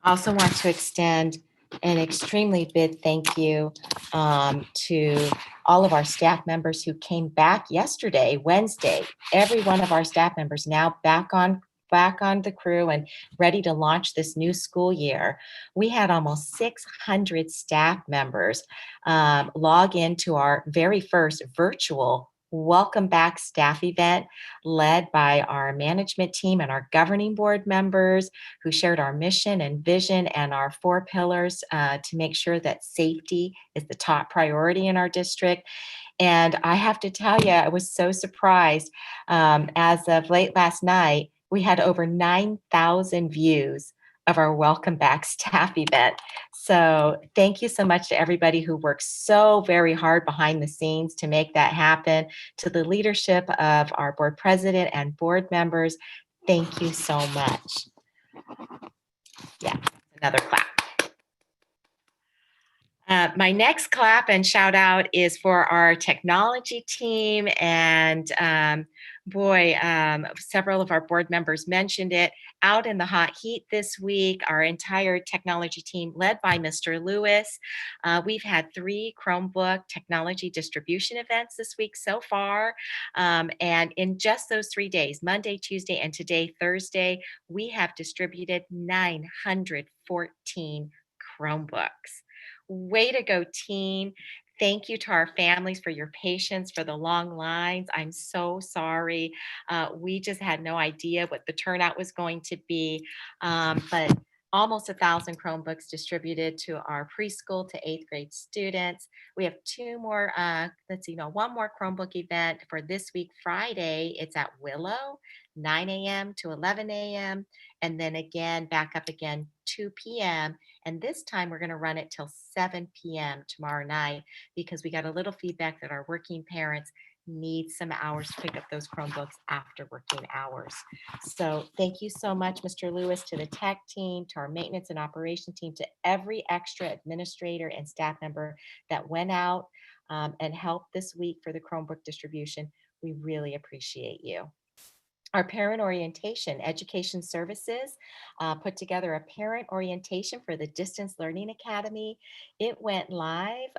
I also want to extend an extremely big thank you to all of our staff members who came back yesterday, Wednesday. Every one of our staff members now back on the crew and ready to launch this new school year. We had almost 600 staff members log into our very first virtual welcome back staff event led by our management team and our governing board members who shared our mission and vision and our 4 pillars to make sure that safety is the top priority in our district. And I have to tell you, I was so surprised. As of late last night, we had over 9,000 views of our welcome back staff event. So thank you so much to everybody who worked so very hard behind the scenes to make that happen. To the leadership of our board president and board members, thank you so much. Yeah, another clap. My next clap and shout out is for our technology team. And several of our board members mentioned it. Out in the hot heat this week, our entire technology team, led by Mr. Lewis, we've had 3 Chromebook technology distribution events this week so far. And in just those 3 days, Monday, Tuesday, and today, Thursday, we have distributed 914 Chromebooks. Way to go, team. Thank you to our families for your patience for the long lines. I'm so sorry. We just had no idea what the turnout was going to be, but almost 1,000 Chromebooks distributed to our preschool to 8th grade students. We have 2 more, one more Chromebook event for this week, Friday. It's at Willow, 9 a.m. to 11 a.m. And then again, back up again, 2 p.m. And this time we're going to run it till 7 p.m. tomorrow night because we got a little feedback that our working parents need some hours to pick up those Chromebooks after working hours. So thank you so much, Mr. Lewis, to the tech team, to our maintenance and operation team, to every extra administrator and staff member that went out and helped this week for the Chromebook distribution. We really appreciate you. Our parent orientation, education services, put together a parent orientation for the Distance Learning Academy. It went live.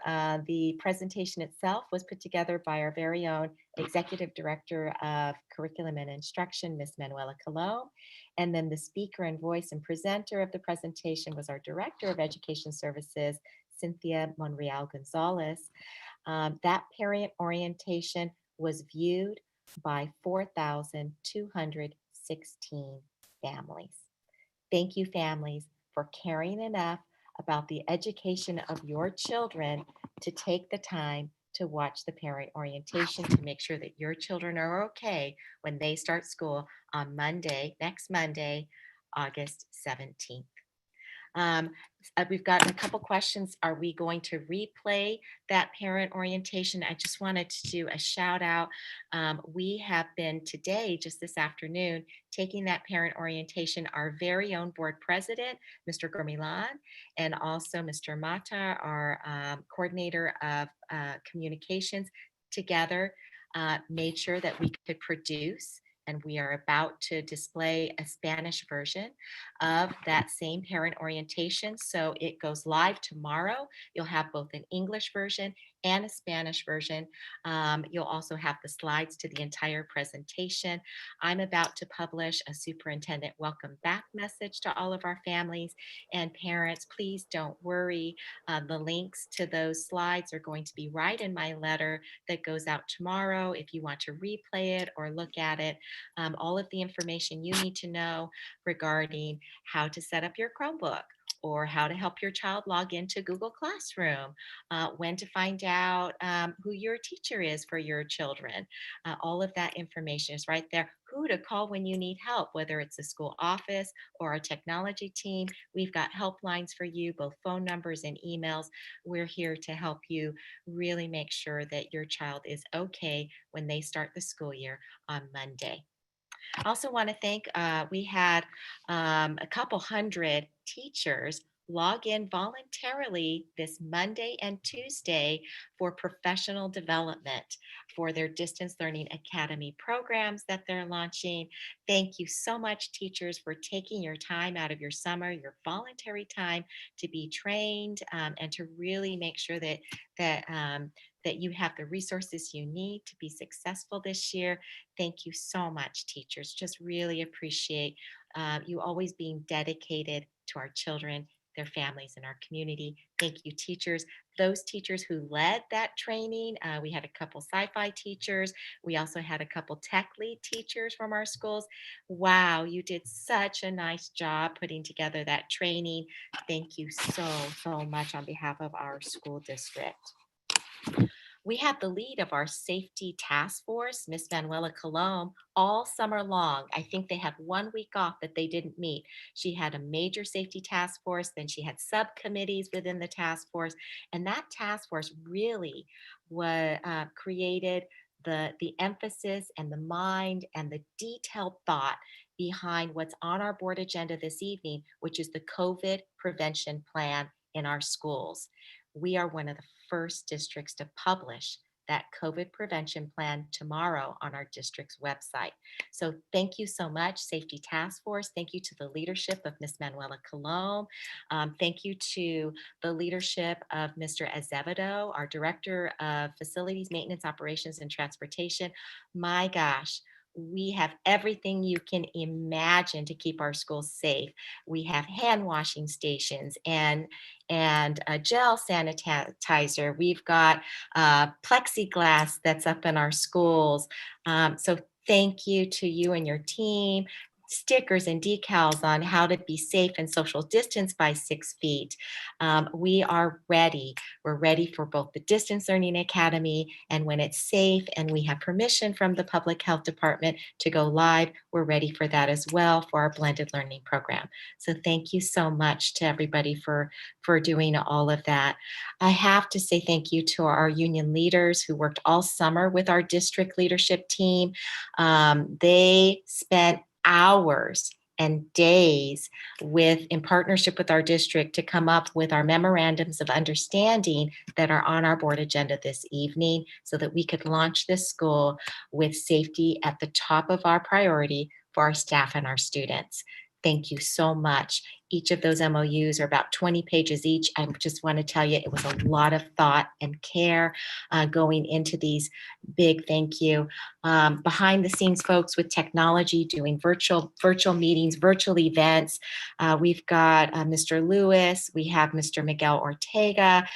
The presentation itself was put together by our very own Executive Director of Curriculum and Instruction, Ms. Manuela Colon. And then the speaker and voice and presenter of the presentation was our Director of Education Services, Cynthia Monreal Gonzalez. That parent orientation was viewed by 4,216 families. Thank you, families, for caring enough about the education of your children to take the time to watch the parent orientation to make sure that your children are okay when they start school on Monday, next Monday, August 17th. We've gotten a couple questions. Are we going to replay that parent orientation? I just wanted to do a shout out. We have been today, just this afternoon, taking that parent orientation, our very own board president, Mr. Gurmilan, and also Mr. Mata, our coordinator of communications, together made sure that we could produce, and we are about to display a Spanish version of that same parent orientation. So it goes live tomorrow. You'll have both an English version and a Spanish version. You'll also have the slides to the entire presentation. I'm about to publish a superintendent welcome back message to all of our families and parents. Please don't worry. The links to those slides are going to be right in my letter that goes out tomorrow if you want to replay it or look at it. All of the information you need to know regarding how to set up your Chromebook, or how to help your child log into Google Classroom, when to find out who your teacher is for your children. All of that information is right there. Who to call when you need help, whether it's the school office or our technology team. We've got helplines for you, both phone numbers and emails. We're here to help you really make sure that your child is okay when they start the school year on Monday. I also want to thank, we had a couple hundred teachers log in voluntarily this Monday and Tuesday for professional development for their Distance Learning Academy programs that they're launching. Thank you so much, teachers, for taking your time out of your summer, your voluntary time, to be trained and to really make sure that you have the resources you need to be successful this year. Thank you so much, teachers. Just really appreciate you always being dedicated to our children, their families, and our community. Thank you, teachers. Those teachers who led that training, we had a couple sci-fi teachers. We also had a couple tech lead teachers from our schools. Wow, you did such a nice job putting together that training. Thank you so much on behalf of our school district. We had the lead of our safety task force, Miss Manuela Colon, all summer long. I think they had 1 week off that they didn't meet. She had a major safety task force, then she had subcommittees within the task force, and that task force really created the emphasis and the mind and the detailed thought behind what's on our board agenda this evening, which is the COVID prevention plan in our schools. we are one of the first districts to publish that COVID prevention plan tomorrow on our district's website. So thank you so much, Safety Task Force. Thank you to the leadership of Ms. Manuela Colomb. Thank you to the leadership of Mr. Azevedo, our Director of Facilities, Maintenance, Operations, and Transportation. My gosh, we have everything you can imagine to keep our schools safe. We have hand washing stations and a gel sanitizer. We've got plexiglass that's up in our schools. So thank you to you and your team. Stickers and decals on how to be safe and social distance by 6 feet. We are ready. We're ready for both the Distance Learning Academy, and when it's safe and we have permission from the Public Health Department to go live, we're ready for that as well for our blended learning program. So thank you so much to everybody for doing all of that. I have to say thank you to our union leaders who worked all summer with our district leadership team. They spent hours and days in partnership with our district to come up with our memorandums of understanding that are on our board agenda this evening so that we could launch this school with safety at the top of our priority for our staff and our students. Thank you so much. Each of those MOUs are about 20 pages each. I just want to tell you, it was a lot of thought and care going into these. Big thank you. Behind the scenes folks with technology, doing virtual meetings, virtual events. We've got Mr. Lewis, we have Mr. Miguel Ortega,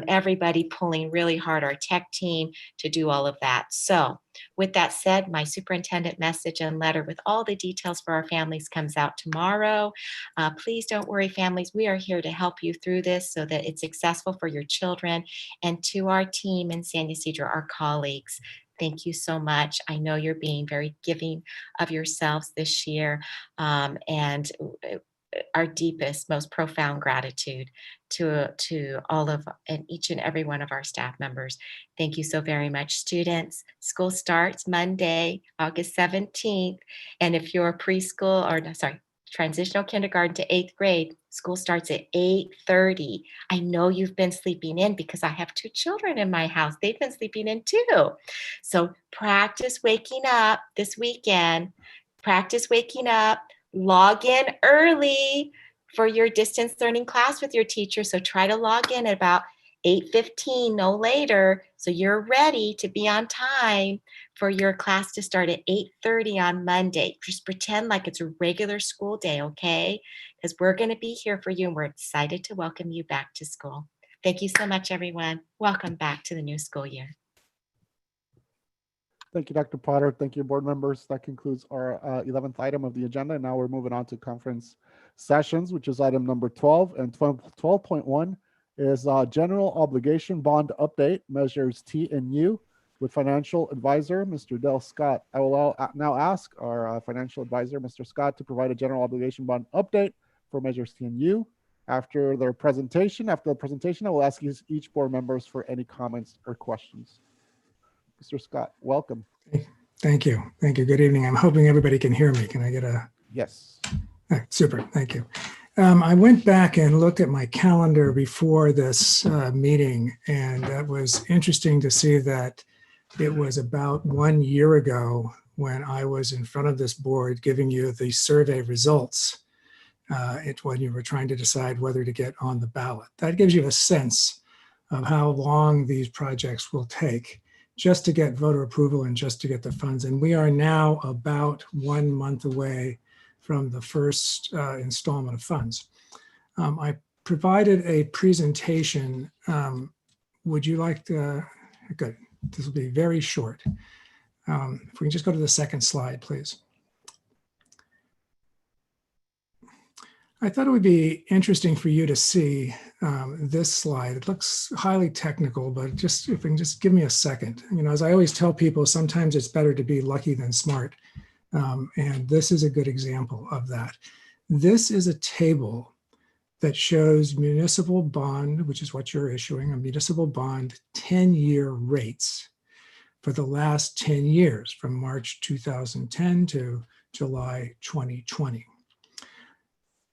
everybody pulling really hard, our tech team to do all of that. So with that said, my superintendent message and letter with all the details for our families comes out tomorrow. Please don't worry, families. We are here to help you through this so that it's successful for your children. And to our team in San Ysidro, our colleagues, thank you so much. I know you're being very giving of yourselves this year, and our deepest, most profound gratitude to all of and each and every one of our staff members. Thank you so very much, students. School starts Monday, August 17th. And if you're preschool transitional kindergarten to 8th grade, school starts at 8:30. I know you've been sleeping in because I have 2 children in my house. They've been sleeping in too. So practice waking up this weekend. Practice waking up. Log in early for your distance learning class with your teacher. So try to log in at about 8:15, no later, so you're ready to be on time for your class to start at 8:30 on Monday. Just pretend like it's a regular school day, okay? Because we're going to be here for you and we're excited to welcome you back to school. Thank you so much, everyone. Welcome back to the new school year. Thank you, Dr. Potter. Thank you, board members. That concludes our 11th item of the agenda. Now we're moving on to conference sessions, which is item number 12. And 12.1 is general obligation bond update, measures T and U, with financial advisor, Mr. Del Scott. I will now ask our financial advisor, Mr. Scott, to provide a general obligation bond update for measures T and U. After the presentation, I will ask each board members for any comments or questions. Mr. Scott, welcome. Thank you. Thank you. Good evening. I'm hoping everybody can hear me. Can I get a? Yes. Super. Thank you. I went back and looked at my calendar before this meeting, and it was interesting to see that it was about 1 year ago when I was in front of this board giving you the survey results. It's when you were trying to decide whether to get on the ballot. That gives you a sense of how long these projects will take just to get voter approval and just to get the funds. And we are now about 1 month away from the first installment of funds. I provided a presentation. Would you like to, good, this will be very short. If we can just go to the second slide, please. I thought it would be interesting for you to see this slide. It looks highly technical, but just if you can just give me a second. You know, as I always tell people, sometimes it's better to be lucky than smart. And this is a good example of that. This is a table that shows municipal bond, which is what you're issuing, a municipal bond 10-year rates for the last 10 years, from March 2010 to July 2020.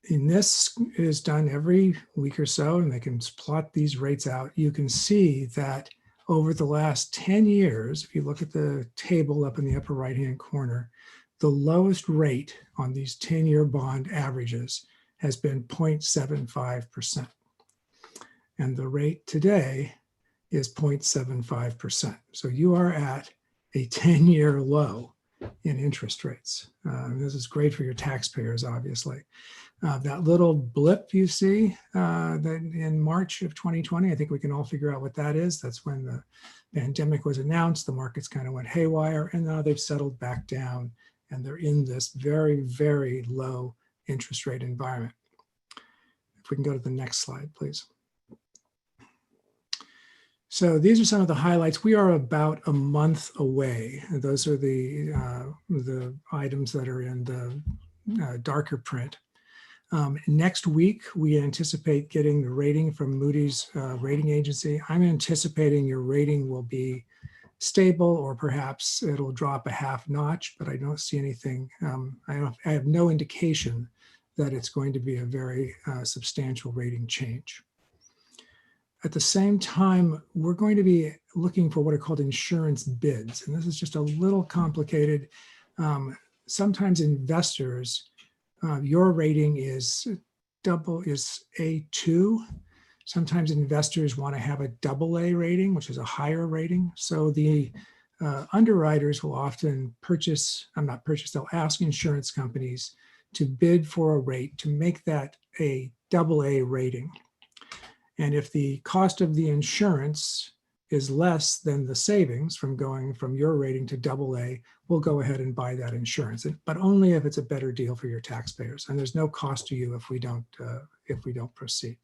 And this is done every week or so, and they can plot these rates out. You can see that over the last 10 years, if you look at the table up in the upper right-hand corner, the lowest rate on these 10-year bond averages has been 0.75%. And the rate today is 0.75%. So you are at a 10-year low in interest rates. This is great for your taxpayers, obviously. That little blip you see that in March of 2020, I think we can all figure out what that is. That's when the pandemic was announced. The markets kind of went haywire, and now they've settled back down, and they're in this very, very low interest rate environment. If we can go to the next slide, please. So these are some of the highlights. We are about a month away. Those are the items that are in the darker print. Next week, we anticipate getting the rating from Moody's rating agency. I'm anticipating your rating will be stable, or perhaps it'll drop a half notch, but I don't see anything. I have no indication that it's going to be a very substantial rating change. At the same time, we're going to be looking for what are called insurance bids. And this is just a little complicated. Sometimes investors, your rating is A2. Sometimes investors want to have a AA rating, which is a higher rating. So the underwriters will often they'll ask insurance companies to bid for a rate to make that a AA rating. And if the cost of the insurance is less than the savings from going from your rating to AA, we'll go ahead and buy that insurance, but only if it's a better deal for your taxpayers. And there's no cost to you if we don't proceed.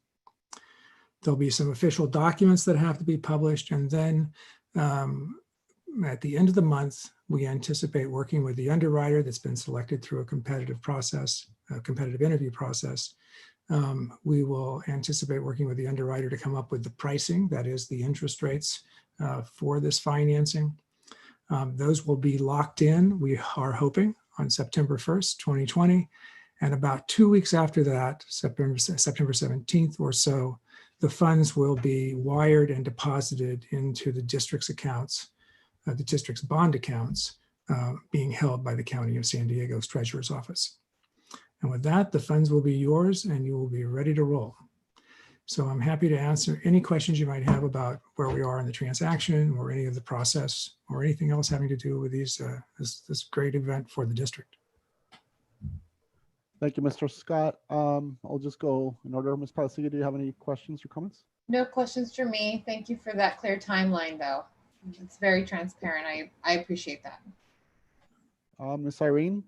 There'll be some official documents that have to be published, and then at the end of the month, we anticipate working with the underwriter that's been selected through a competitive interview process. We will anticipate working with the underwriter to come up with the pricing, that is the interest rates for this financing. Those will be locked in, we are hoping, on September 1st, 2020. And about 2 weeks after that, September 17th or so, the funds will be wired and deposited into the district's accounts, the district's bond accounts, being held by the County of San Diego's Treasurer's Office. And with that, the funds will be yours and you will be ready to roll. So I'm happy to answer any questions you might have about where we are in the transaction or any of the process or anything else having to do with this great event for the district. Thank you, Mr. Scott. I'll just go in order. Ms. Palasiga, do you have any questions or comments? No questions for me. Thank you for that clear timeline, though. It's very transparent. I appreciate that. Ms. Irene,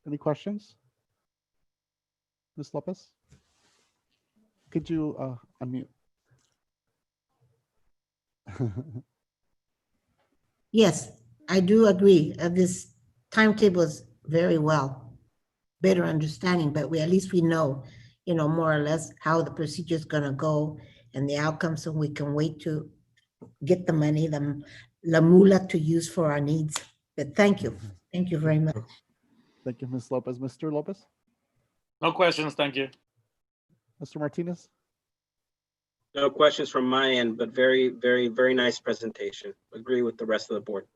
any questions? Ms. Lopez? Could you unmute? Yes, I do agree. This timetable is very well, better understanding, but at least we know, more or less how the procedure is going to go and the outcome, so we can wait to get the money, la mula to use for our needs. But thank you. Thank you very much. Thank you, Ms. Lopez. Mr. Lopez? No questions, thank you. Mr. Martinez? No questions from my end, but very, very, very nice presentation. Agree with the rest of the board.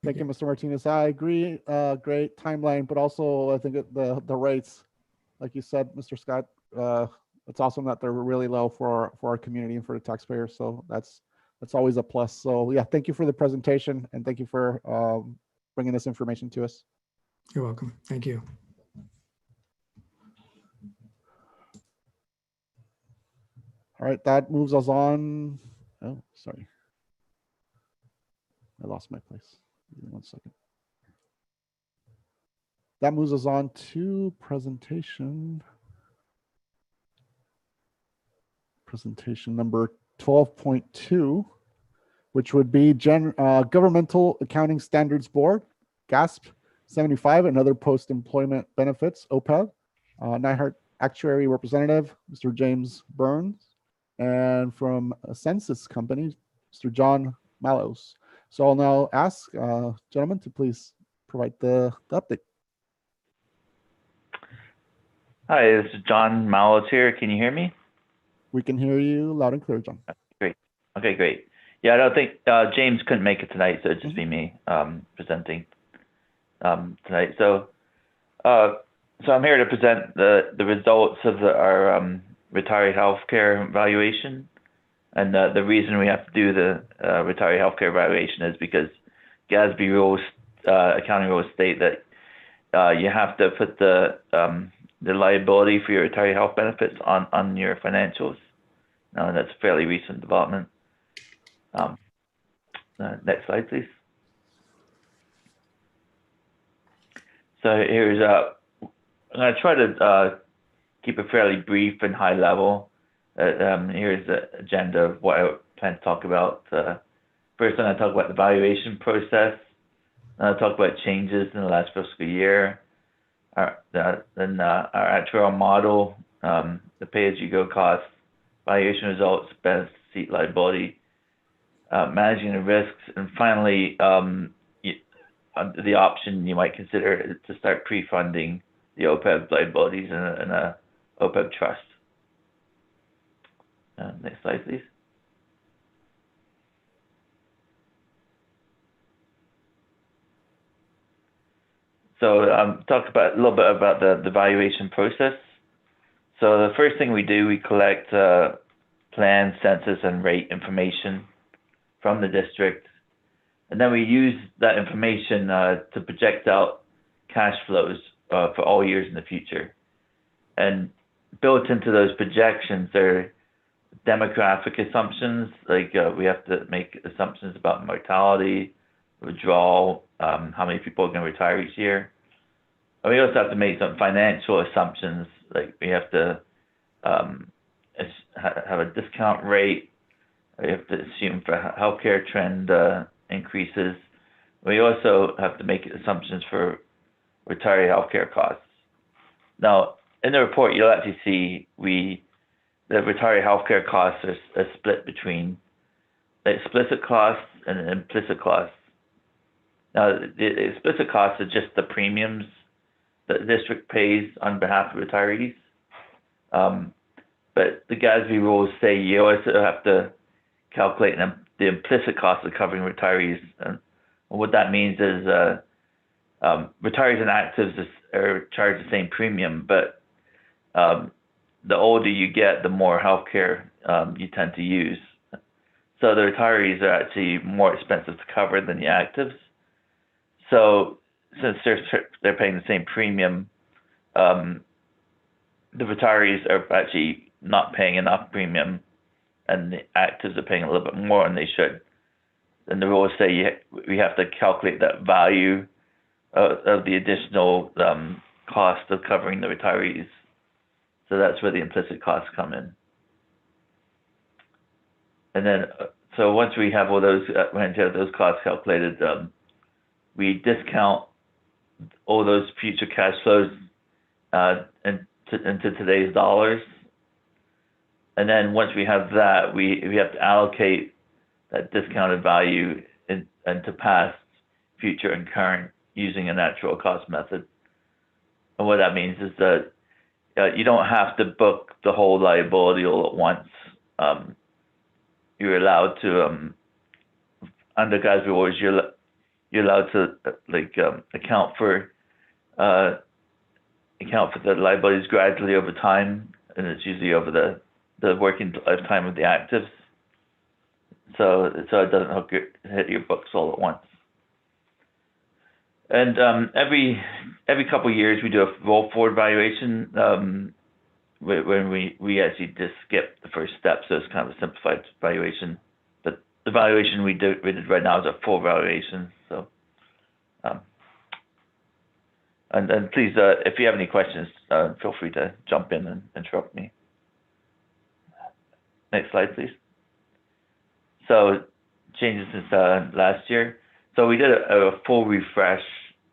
Thank you, Mr. Martinez. I agree. Great timeline, but also I think the rates, like you said, Mr. Scott, it's awesome that they're really low for our community and for the taxpayers. So that's always a plus. So yeah, thank you for the presentation and thank you for bringing this information to us. You're welcome. Thank you. All right, that moves us on. Oh, sorry. I lost my place. Give me 1 second. That moves us on to presentation. Presentation number 12.2, which would be Governmental Accounting Standards Board, GASP 75, and other post-employment benefits, OPEB. NIHART Actuary Representative, Mr. James Burns, and from a census company, Mr. John Mallows. So I'll now ask gentlemen to please provide the update. Hi, this is John Mallows here. Can you hear me? We can hear you loud and clear, John. Great. Okay, great. Yeah, I don't think James couldn't make it tonight, so it'd just be me presenting tonight. So I'm here to present the results of our retiree healthcare evaluation. And the reason we have to do the retiree healthcare evaluation is because GASB rules, accounting rules state that you have to put the liability for your retiree health benefits on your financials. Now, that's a fairly recent development. Next slide, please. So here's I'm going to try to keep it fairly brief and high level. Here's the agenda of what I plan to talk about. First, I'm going to talk about the valuation process. I'll talk about changes in the last fiscal year. Then our actuarial model, the pay-as-you-go cost, valuation results, balance sheet liability, managing the risks, and finally, the option you might consider is to start pre-funding the OPEB liabilities in a OPEB trust. Next slide, please. So talk about a little bit about the valuation process. So the first thing we do, we collect plan, census, and rate information from the district. And then we use that information to project out cash flows for all years in the future. And built into those projections, there are demographic assumptions, like we have to make assumptions about mortality, withdrawal, how many people are going to retire each year. And we also have to make some financial assumptions, like we have to have a discount rate. We have to assume for healthcare trend increases. We also have to make assumptions for retiree healthcare costs. Now, in the report, you'll actually see the retiree healthcare costs are split between the explicit costs and implicit costs. Now, the explicit costs are just the premiums that the district pays on behalf of retirees. But the GASB rules say you also have to calculate the implicit cost of covering retirees. And what that means is retirees and actives are charged the same premium, but the older you get, the more healthcare you tend to use. So the retirees are actually more expensive to cover than the actives. So since they're paying the same premium, the retirees are actually not paying enough premium, and the actives are paying a little bit more than they should. And the rules say we have to calculate that value of the additional cost of covering the retirees. So that's where the implicit costs come in. And then, so once we have all those, costs calculated, we discount all those future cash flows into today's dollars. And then once we have that, we have to allocate that discounted value into past, future, and current using a natural cost method. And what that means is that you don't have to book the whole liability all at once. You're allowed to, under GASB rules, you're allowed to account for the liabilities gradually over time, and it's usually over the working lifetime of the actives. So it doesn't hit your books all at once. And every couple of years we do a roll forward valuation when we actually just skip the first step, so it's kind of a simplified valuation. But the valuation we did right now is a full valuation. So, and please, if you have any questions, feel free to jump in and interrupt me. Next slide, please. So changes since last year. So we did a full refresh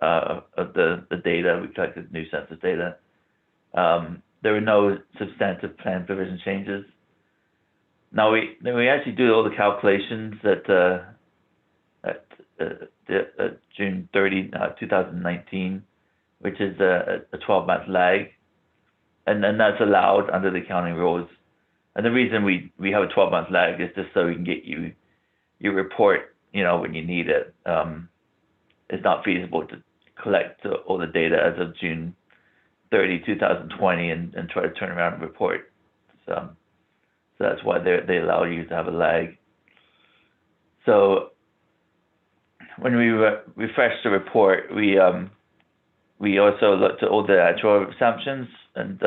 of the data. We collected new census data. There were no substantive plan provision changes. Now we actually do all the calculations at June 30, 2019, which is a 12-month lag. and that's allowed under the accounting rules. And the reason we have a 12-month lag is just so we can get you your report, when you need it. It's not feasible to collect all the data as of June 30, 2020, and try to turn around and report. So that's why they allow you to have a lag. So when we refreshed the report, we also looked at all the actual assumptions, and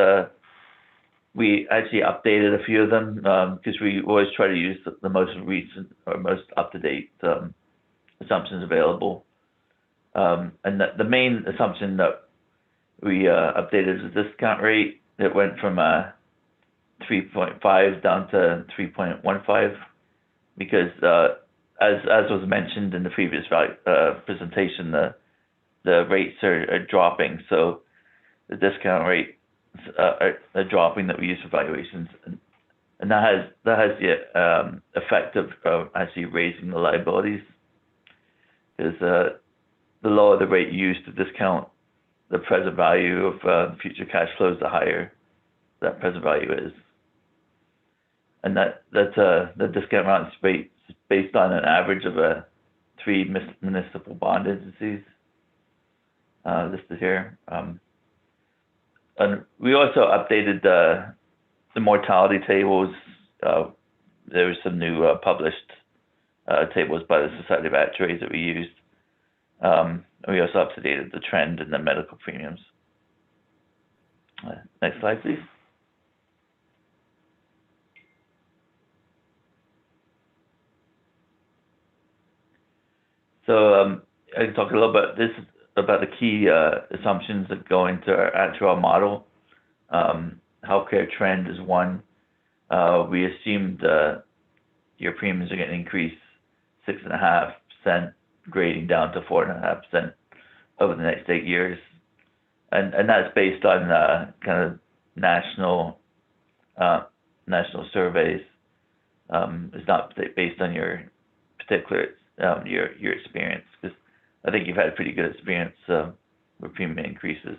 we actually updated a few of them because we always try to use the most recent or most up-to-date assumptions available. And the main assumption that we updated is the discount rate. It went from 3.5 down to 3.15 because, as was mentioned in the previous presentation, the rates are dropping. So the discount rates are dropping that we use for valuations, and that has the effect of actually raising the liabilities, because the lower the rate used to discount the present value of future cash flows, the higher that present value is. And that's the discount rate is based on an average of 3 municipal bond agencies listed here. And we also updated the mortality tables. There were some new published tables by the Society of Actuaries that we used. We also updated the trend in the medical premiums. Next slide, please. So I can talk a little bit about the key assumptions that go into our actual model. Healthcare trend is one. We assumed your premiums are going to increase 6.5%, grading down to 4.5% over the next 8 years, and that's based on kind of national surveys. It's not based on your particular your experience, because I think you've had a pretty good experience with premium increases.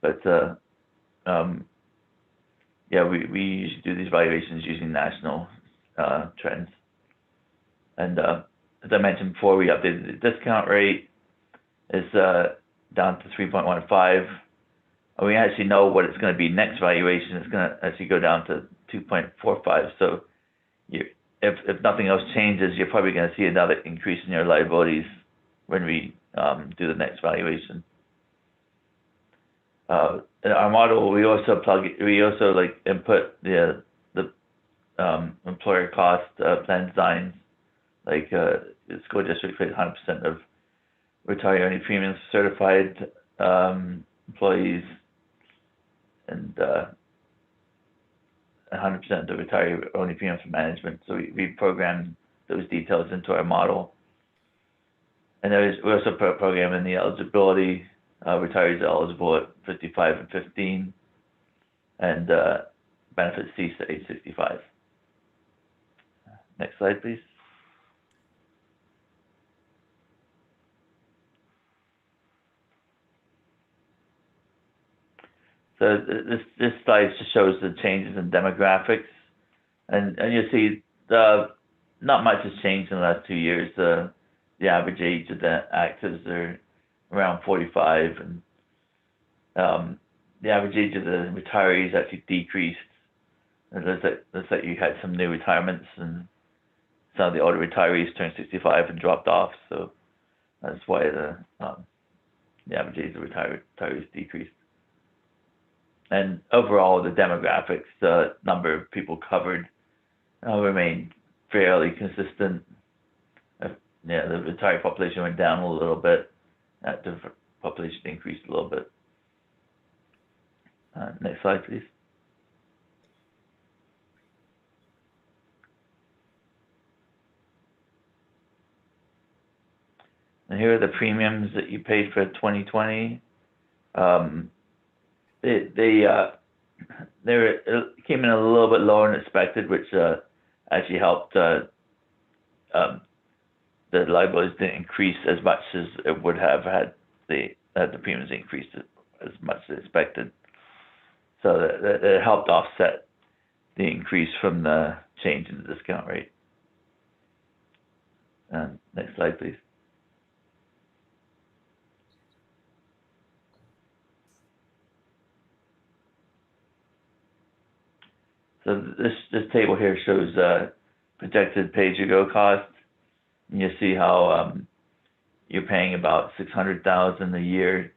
But yeah, we usually do these valuations using national trends. And as I mentioned before, we updated the discount rate. It's down to 3.15. And we actually know what it's going to be next valuation. It's going to actually go down to 2.45. So if nothing else changes, you're probably going to see another increase in your liabilities when we do the next valuation. In our model, we also input the employer cost plan designs, like the school district pays 100% of retiree-only premiums for certified employees, and 100% of the retiree-only premiums for management. So we program those details into our model. And we also program in the eligibility. Retirees are eligible at 55 and 15, and benefits cease at age 65. Next slide, please. So this slide just shows the changes in demographics, and you see not much has changed in the last 2 years. The average age of the actives are around 45, and the average age of the retirees actually decreased. And looks like you had some new retirements, and some of the older retirees turned 65 and dropped off. So that's why the average age of retirees decreased. And overall, the demographics, the number of people covered, remained fairly consistent. Yeah, the retiree population went down a little bit. Active population increased a little bit. Next slide, please. And here are the premiums that you paid for 2020. They came in a little bit lower than expected, which actually helped. The liabilities didn't increase as much as it would have had the premiums increased as much as expected. So that it helped offset the increase from the change in the discount rate. Next slide, please. So this table here shows projected pay-as-you-go costs. And you see how you're paying about $600,000 a year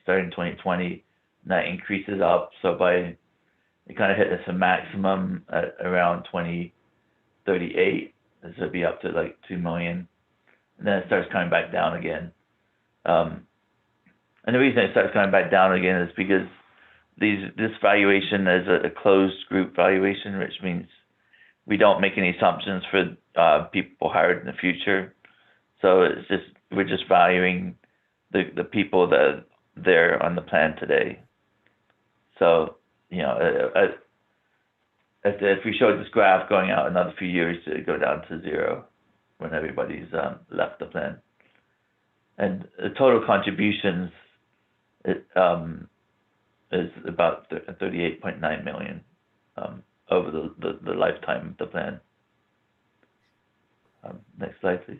starting 2020, and that increases up. So by it kind of hit us a maximum at around 2038. This would be up to like 2 million, and then it starts coming back down again. And the reason it starts coming back down again is because this valuation is a closed group valuation, which means we don't make any assumptions for people hired in the future. So it's just we're just valuing the people that they're on the plan today. So if we showed this graph going out another few years, it'd go down to 0 when everybody's left the plan. And the total contributions is about 38.9 million over the lifetime of the plan. Next slide, please.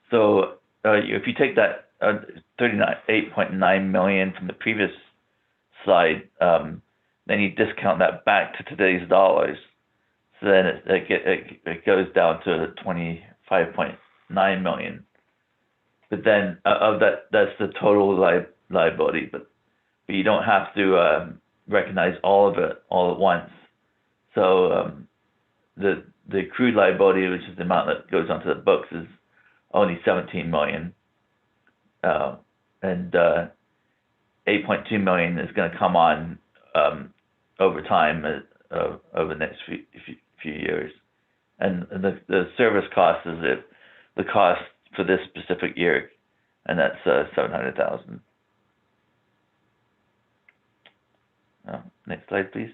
So if you take that 38.9 million from the previous slide, then you discount that back to today's dollars. So then it goes down to 25.9 million. But then of that, that's the total liability. But you don't have to recognize all of it all at once. So the accrued liability, which is the amount that goes onto the books, is only 17 million. And 8.2 million is going to come on over time over the next few years. And the service cost is the cost for this specific year, and that's 700,000. Next slide, please.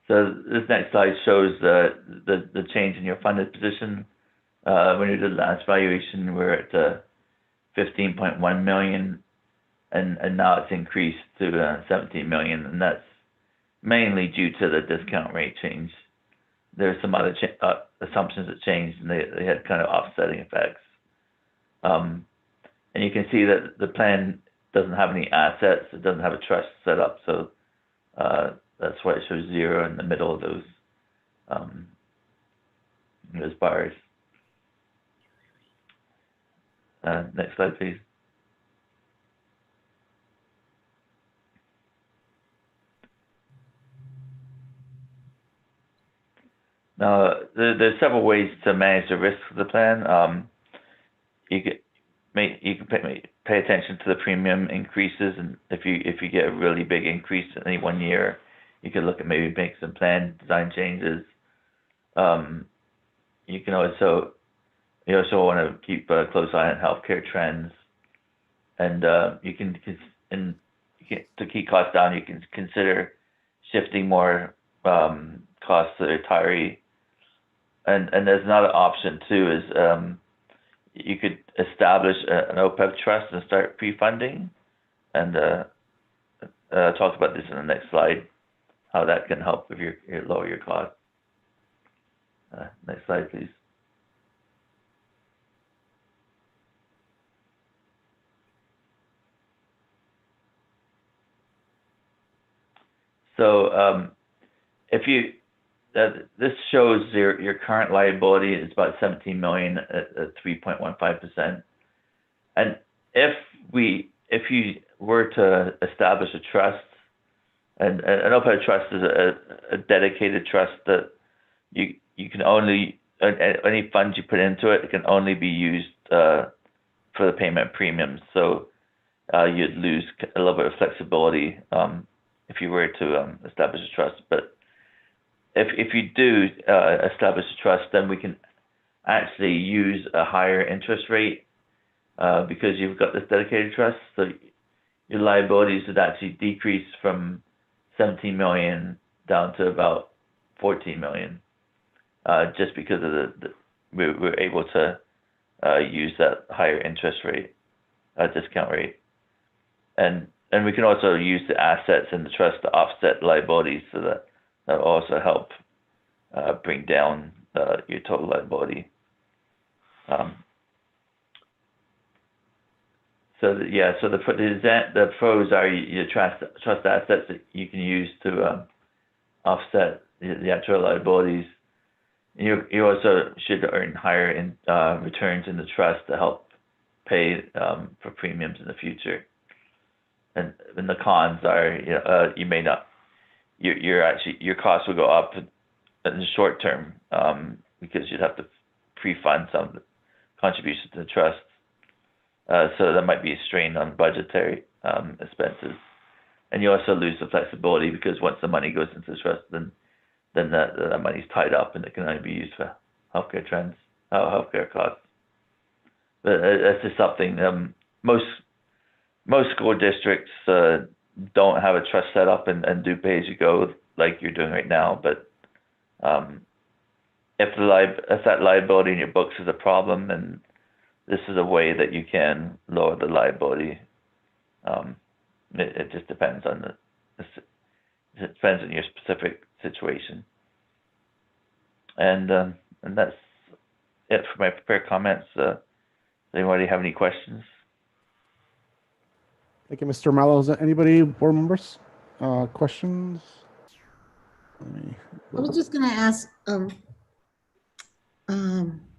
So this next slide shows the change in your funded position. When you did the last valuation, we're at 15.1 million, and now it's increased to 17 million, and that's mainly due to the discount rate change. There's some other assumptions that changed, and they had kind of offsetting effects. And you can see that the plan doesn't have any assets. It doesn't have a trust set up, so that's why it shows 0 in the middle of those bars. Next slide, please. Now, there's several ways to manage the risk of the plan. You can pay attention to the premium increases, and if you get a really big increase in any one year, you can look at maybe make some plan design changes. You also want to keep a close eye on healthcare trends, and to keep costs down, you can consider shifting more costs to the retiree. And there's another option too, is you could establish an OPEB trust and start pre-funding, and talk about this in the next slide, how that can help with your lower your cost. Next slide, please. So this shows your current liability is about 17 million at 3.15%. And if you were to establish a trust, and an OPEB trust is a dedicated trust that you can only, any funds you put into it can only be used for the payment of premiums. So you'd lose a little bit of flexibility if you were to establish a trust. But if you do establish a trust, then we can actually use a higher interest rate because you've got this dedicated trust. So your liabilities would actually decrease from 17 million down to about 14 million, just because of we're able to use that higher interest rate, discount rate, and we can also use the assets in the trust to offset liabilities, so that will also help bring down your total liability. So the pros are your trust assets that you can use to offset the actual liabilities. You also should earn higher returns in the trust to help pay for premiums in the future. And the cons are, you may not, your costs will go up in the short term because you'd have to pre-fund some of the contributions to the trust. So that might be a strain on budgetary expenses. And you also lose the flexibility, because once the money goes into the trust, then that money's tied up and it can only be used for healthcare costs. But that's just something, most school districts don't have a trust set up and do pay-as-you-go like you're doing right now. But if that liability in your books is a problem, then this is a way that you can lower the liability. It just depends on your specific situation. And that's it for my prepared comments. Does anybody have any questions? Thank you, Mr. Mello. Is there anybody, board members, questions? I was just going to ask, Mr.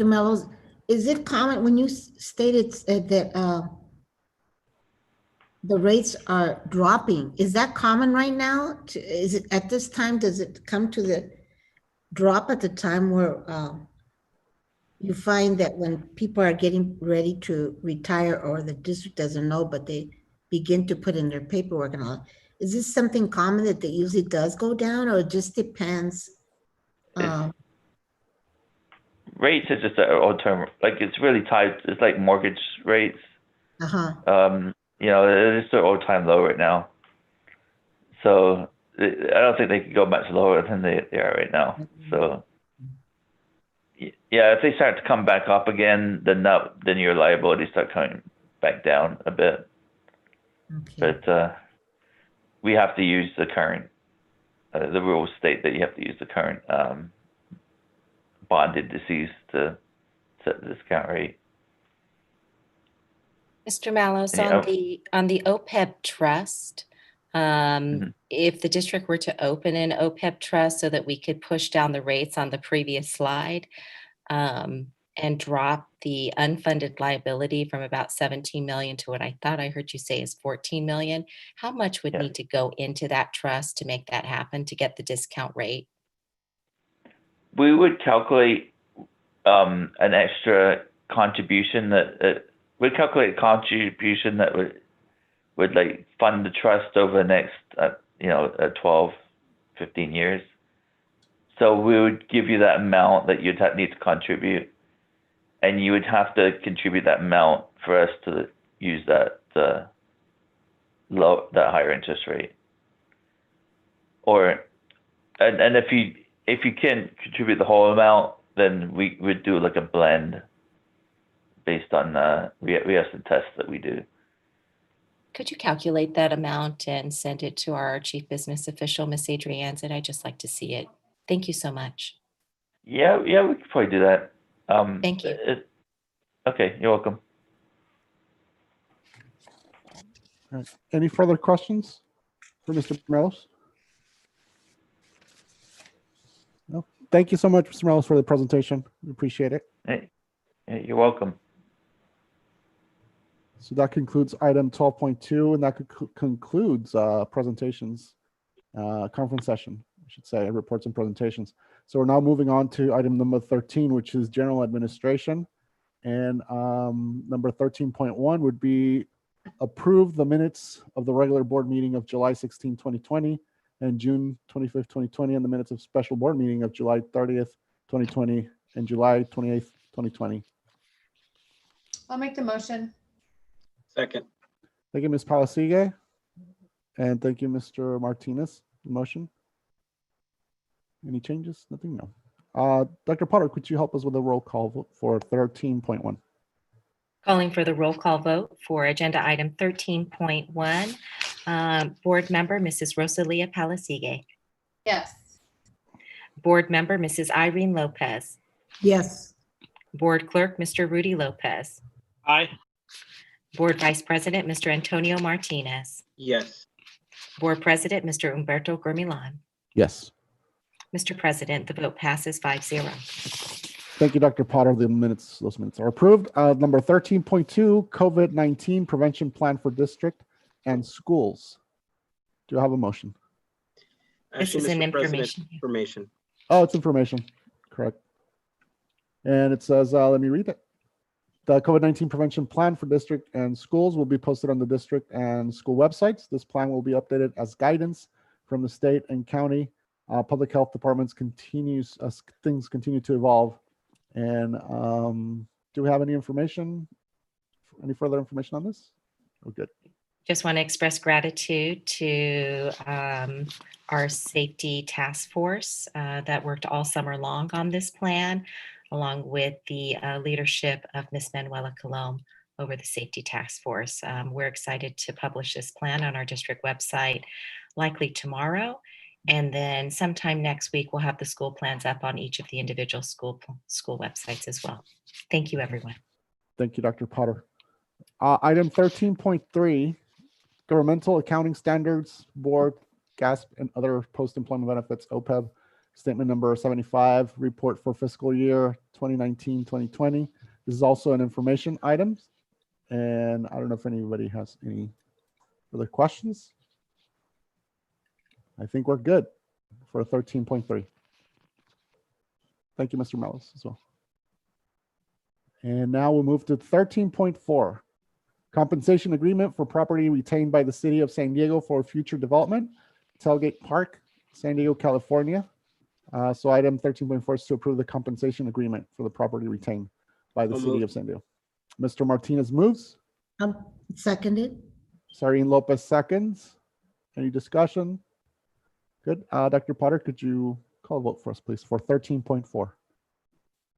Mello, is it common when you stated that the rates are dropping? Is that common right now? Is it at this time? Does it come to the drop at the time where you find that when people are getting ready to retire, or the district doesn't know, but they begin to put in their paperwork and all? Is this something common that usually does go down, or it just depends? Rates is just an old term. Like, it's really tied. It's like mortgage rates. It's their all-time low right now. So I don't think they could go much lower than they are right now. So yeah, if they start to come back up again, then your liabilities start coming back down a bit. Okay. But we have to use the current. The rules state that you have to use the current bond indices to set the discount rate. Mr. Mallows, on the OPEB trust, if the district were to open an OPEB trust so that we could push down the rates on the previous slide and drop the unfunded liability from about 17 million to what I thought I heard you say is 14 million, how much would need to go into that trust to make that happen, to get the discount rate? We would calculate an extra contribution that would like fund the trust over the next 12, 15 years. So we would give you that amount that you'd need to contribute, and you would have to contribute that amount for us to use that higher interest rate. And if you can contribute the whole amount, then we would do like a blend based on we have some tests that we do. Could you calculate that amount and send it to our chief business official, Miss Adrienne? I'd just like to see it. Thank you so much. Yeah, we could probably do that. Thank you. Okay, you're welcome. All right. Any further questions for Mr. Mellows? No. Thank you so much, Mr. Mellows, for the presentation. We appreciate it. Hey, you're welcome. So that concludes item 12.2, and that concludes presentations, conference session, I should say, reports and presentations. So we're now moving on to item number 13, which is general administration. And number 13.1 would be approve the minutes of the regular board meeting of July 16, 2020, and June 25th, 2020, and the minutes of special board meeting of July 30th, 2020, and July 28th, 2020. I'll make the motion. Second. Thank you, Ms. Palasigue. And thank you, Mr. Martinez. The motion. Any changes? Nothing? No. Dr. Potter, could you help us with a roll call vote for 13.1? Calling for the roll call vote for agenda item 13.1. Board member, Mrs. Rosalia Palasigue. Yes. Board member, Mrs. Irene Lopez. Yes. Board clerk, Mr. Rudy Lopez. Aye. Board vice president, Mr. Antonio Martinez. Yes. Board president, Mr. Humberto Gurmilan. Yes. Mr. President, the vote passes 5-0. Thank you, Dr. Potter. Those minutes are approved. Number 13.2, COVID-19 prevention plan for district and schools. Do you have a motion? This is an Mr. President, information. information. Oh, it's information. Correct. And it says, let me read it. The COVID-19 prevention plan for district and schools will be posted on the district and school websites. This plan will be updated as guidance from the state and county public health departments continues as things continue to evolve. And do we have any information, any further information on this? Oh, good. Just want to express gratitude to our safety task force that worked all summer long on this plan, along with the leadership of Ms. Manuela Colomb over the safety task force. We're excited to publish this plan on our district website, likely tomorrow. And then sometime next week, we'll have the school plans up on each of the individual school websites as well. Thank you, everyone. Thank you, Dr. Potter. Item 13.3, Governmental Accounting Standards Board, GASP, and other post-employment benefits, OPEB, statement number 75, report for fiscal year 2019-2020. This is also an information item. And I don't know if anybody has any further questions. I think we're good for 13.3. Thank you, Mr. Mellis, as well. And now we'll move to 13.4, compensation agreement for property retained by the city of San Diego for future development, Tailgate Park, San Diego, California. So item 13.4 is to approve the compensation agreement for the property retained by the city of San Diego. Mr. Martinez moves. Seconded. Sareen Lopez seconds. Any discussion? Good. Dr. Potter, could you call a vote for us, please, for 13.4?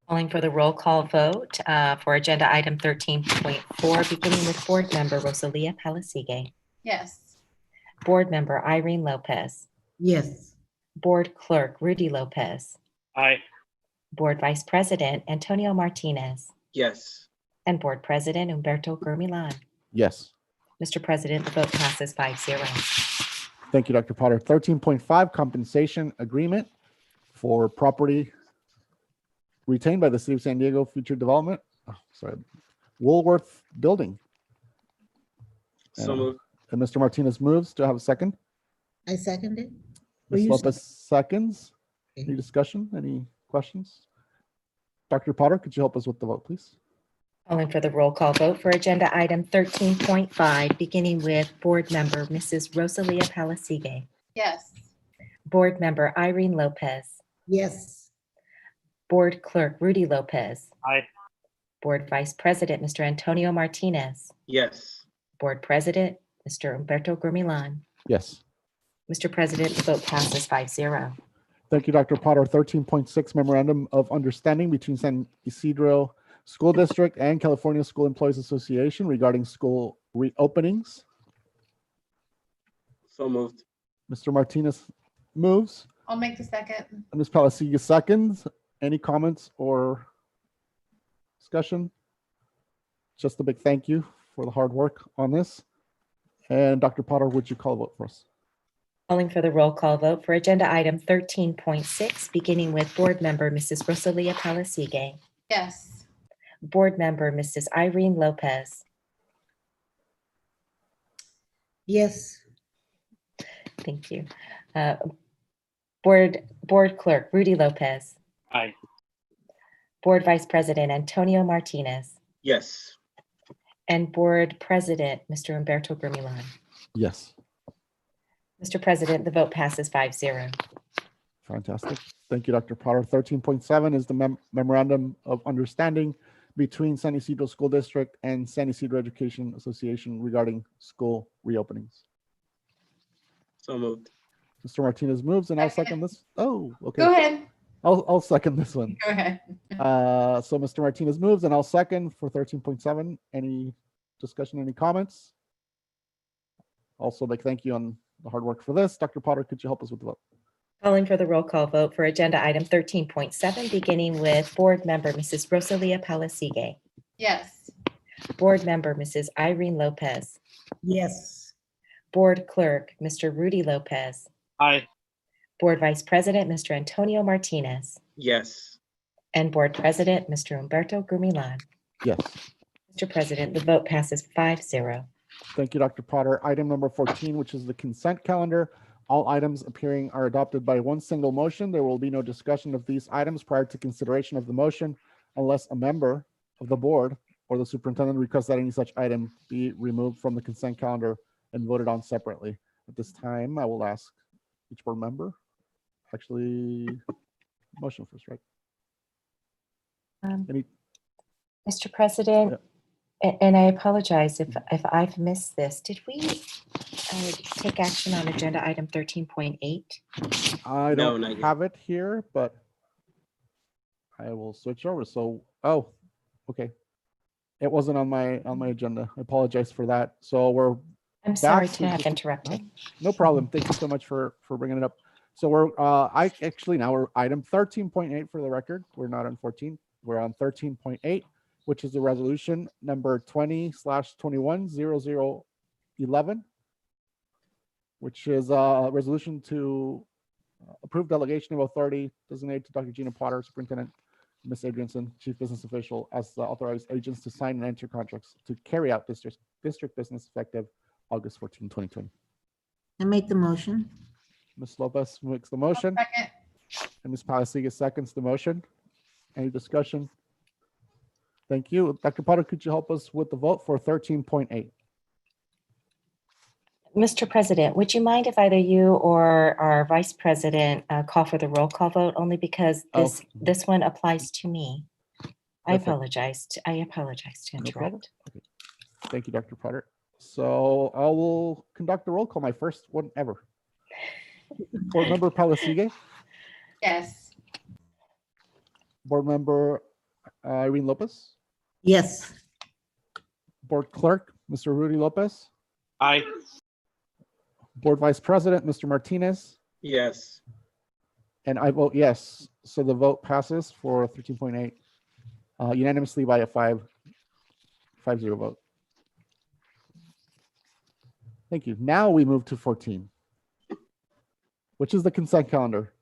Calling for the roll call vote for agenda item 13.4, beginning with board member Rosalia Palasigue. Yes. Board member Irene Lopez. Yes. Board clerk Rudy Lopez. Aye. Board vice president Antonio Martinez. Yes. And board president Humberto Gurmilan. Yes. Mr. President, the vote passes 5-0. Thank you, Dr. Potter. 13.5, compensation agreement for property retained by the city of San Diego future development. Woolworth building. So moved. And Mr. Martinez moves. Do I have a second? I seconded. Ms. Lopez seconds. Any discussion? Any questions? Dr. Potter, could you help us with the vote, please? Calling for the roll call vote for agenda item 13.5, beginning with board member Mrs. Rosalia Palasigue. Yes. Board member Irene Lopez. Yes. Board clerk Rudy Lopez. Aye. Board vice president Mr. Antonio Martinez. Yes. Board president Mr. Humberto Gurmilan. Yes. Mr. President, the vote passes 5-0. Thank you, Dr. Potter. 13.6, memorandum of understanding between San Isidro School District and California School Employees Association regarding school reopenings. So moved. Mr. Martinez moves. I'll make the second. Ms. Palasigue seconds. Any comments or discussion? Just a big thank you for the hard work on this. And Dr. Potter, would you call a vote for us? Calling for the roll call vote for agenda item 13.6, beginning with board member Mrs. Rosalia Palasigue. Yes. Board member Mrs. Irene Lopez. Yes. Thank you. Board clerk Rudy Lopez. Aye. Board vice president Antonio Martinez. Yes. And board president Mr. Humberto Gurmilan. Yes. Mr. President, the vote passes 5-0. Fantastic. Thank you, Dr. Potter. 13.7 is the memorandum of understanding between San Isidro School District and San Isidro Education Association regarding school reopenings. So moved. Mr. Martinez moves, and I'll second this. Oh, okay. Go ahead. I'll second this one. Go ahead. So Mr. Martinez moves, and I'll second for 13.7. Any discussion, any comments? Also, big thank you on the hard work for this. Dr. Potter, could you help us with the vote? Calling for the roll call vote for agenda item 13.7, beginning with board member Mrs. Rosalia Palasigue, Yes. board member Mrs. Irene Lopez, Yes. board clerk Mr. Rudy Lopez, Aye. board vice president Mr. Antonio Martinez, Yes. and board president Mr. Humberto Grumilan. Yes. Mr. President, the vote passes 5-0. Thank you, Dr. Potter. Item number 14, which is the consent calendar. All items appearing are adopted by one single motion. There will be no discussion of these items prior to consideration of the motion unless a member of the board or the superintendent requests that any such item be removed from the consent calendar and voted on separately. At this time, I will ask each board member, actually, motion first, right? Any, Mr. President, and I apologize if I've missed this. Did we take action on agenda item 13.8? I No, don't not yet. have it here, but I will switch over. So, oh, okay. It wasn't on my agenda. I apologize for that. So we're I'm sorry back to have just- interrupted. No problem. Thank you so much for bringing it up. So we're now we're item 13.8 for the record. We're not on 14. We're on 13.8, which is the resolution number 20/21/0011, which is a resolution to approve delegation of authority designated to Dr. Gina Potter, Superintendent, Ms. Adrianson, Chief Business Official, as the authorized agents to sign and enter contracts to carry out district business effective August 14, 2020. I make the motion. Ms. Lopez makes the motion, Second. and Ms. Palasiga seconds the motion. Any discussion? Thank you. Dr. Potter, could you help us with the vote for 13.8? Mr. President, would you mind if either you or our vice president call for the roll call vote, only because this one applies to me? I Perfect. apologize to No problem. interrupt. Okay. Thank you, Dr. Potter. So I will conduct the roll call, my first one ever. Board member Palasiga, Yes. board member Irene Lopez, Yes. board clerk, Mr. Rudy Lopez, Aye. board vice president, Mr. Martinez, Yes. and I vote yes. So the vote passes for 13.8 unanimously by a 5-0 vote. Thank you. Now we move to 14, which is the consent calendar.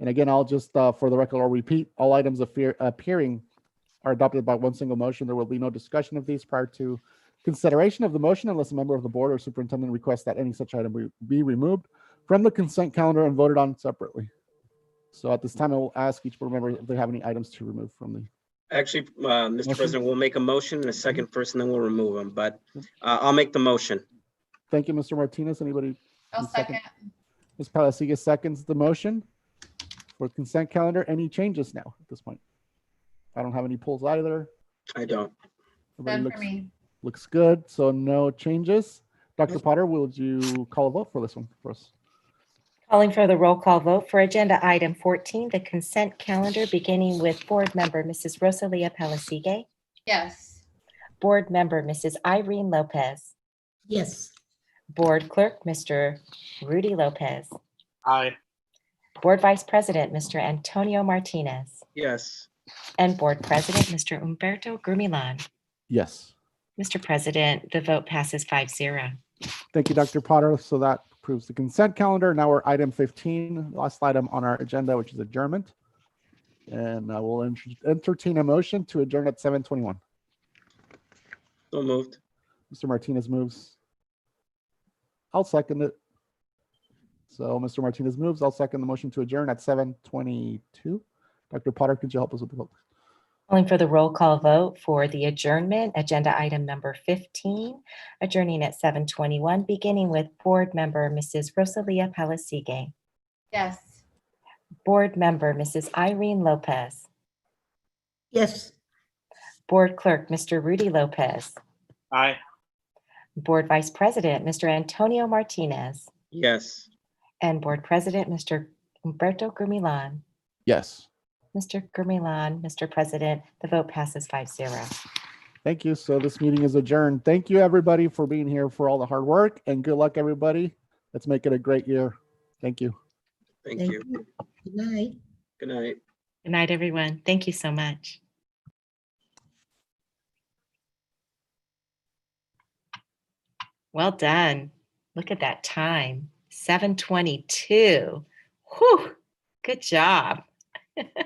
And again, I'll just, for the record, I'll repeat, all items appearing are adopted by one single motion. There will be no discussion of these prior to consideration of the motion unless a member of the board or superintendent requests that any such item be removed from the consent calendar and voted on separately. So at this time, I will ask each board member if they have any items to remove from the. Actually, Mr. Motion? President, we'll make a motion and a second first, and then we'll remove them. But I'll make the motion. Thank you, Mr. Martinez. Anybody? I'll second. Ms. Palasiga seconds the motion for consent calendar. Any changes now at this point? I don't have any polls either. I don't. Everybody Done for me. looks good, so no changes. Dr. Potter, will you call a vote for this one for us? Calling for the roll call vote for agenda item 14, the consent calendar, beginning with board member Mrs. Rosalia Palasigue, Yes. board member Mrs. Irene Lopez, Yes. board clerk Mr. Rudy Lopez, Aye. board vice president Mr. Antonio Martinez, Yes. and board president Mr. Humberto Grumilan. Yes. Mr. President, the vote passes 5-0. Thank you, Dr. Potter. So that approves the consent calendar. Now we're item 15, last item on our agenda, which is adjournment. And I will entertain a motion to adjourn at 7:21. So moved. Mr. Martinez moves. I'll second it. So Mr. Martinez moves. I'll second the motion to adjourn at 7:22. Dr. Potter, could you help us with the vote? Calling for the roll call vote for the adjournment, agenda item number 15, adjourning at 7:21, beginning with board member Mrs. Rosalia Palasigue, Yes. board member Mrs. Irene Lopez, Yes. Board Clerk, Mr. Rudy Lopez. Aye. Board Vice President, Mr. Antonio Martinez. Yes. And Board President, Mr. Humberto Grumilan. Yes. Mr. Grumilan, Mr. President, the vote passes 5-0. Thank you. So this meeting is adjourned. Thank you, everybody, for being here, for all the hard work, and good luck, everybody. Let's make it a great year. Thank you. Thank Thank you. you. Good night. Good night. Good night, everyone. Thank you so much. Well done. Look at that time, 7:22. Whew, good job.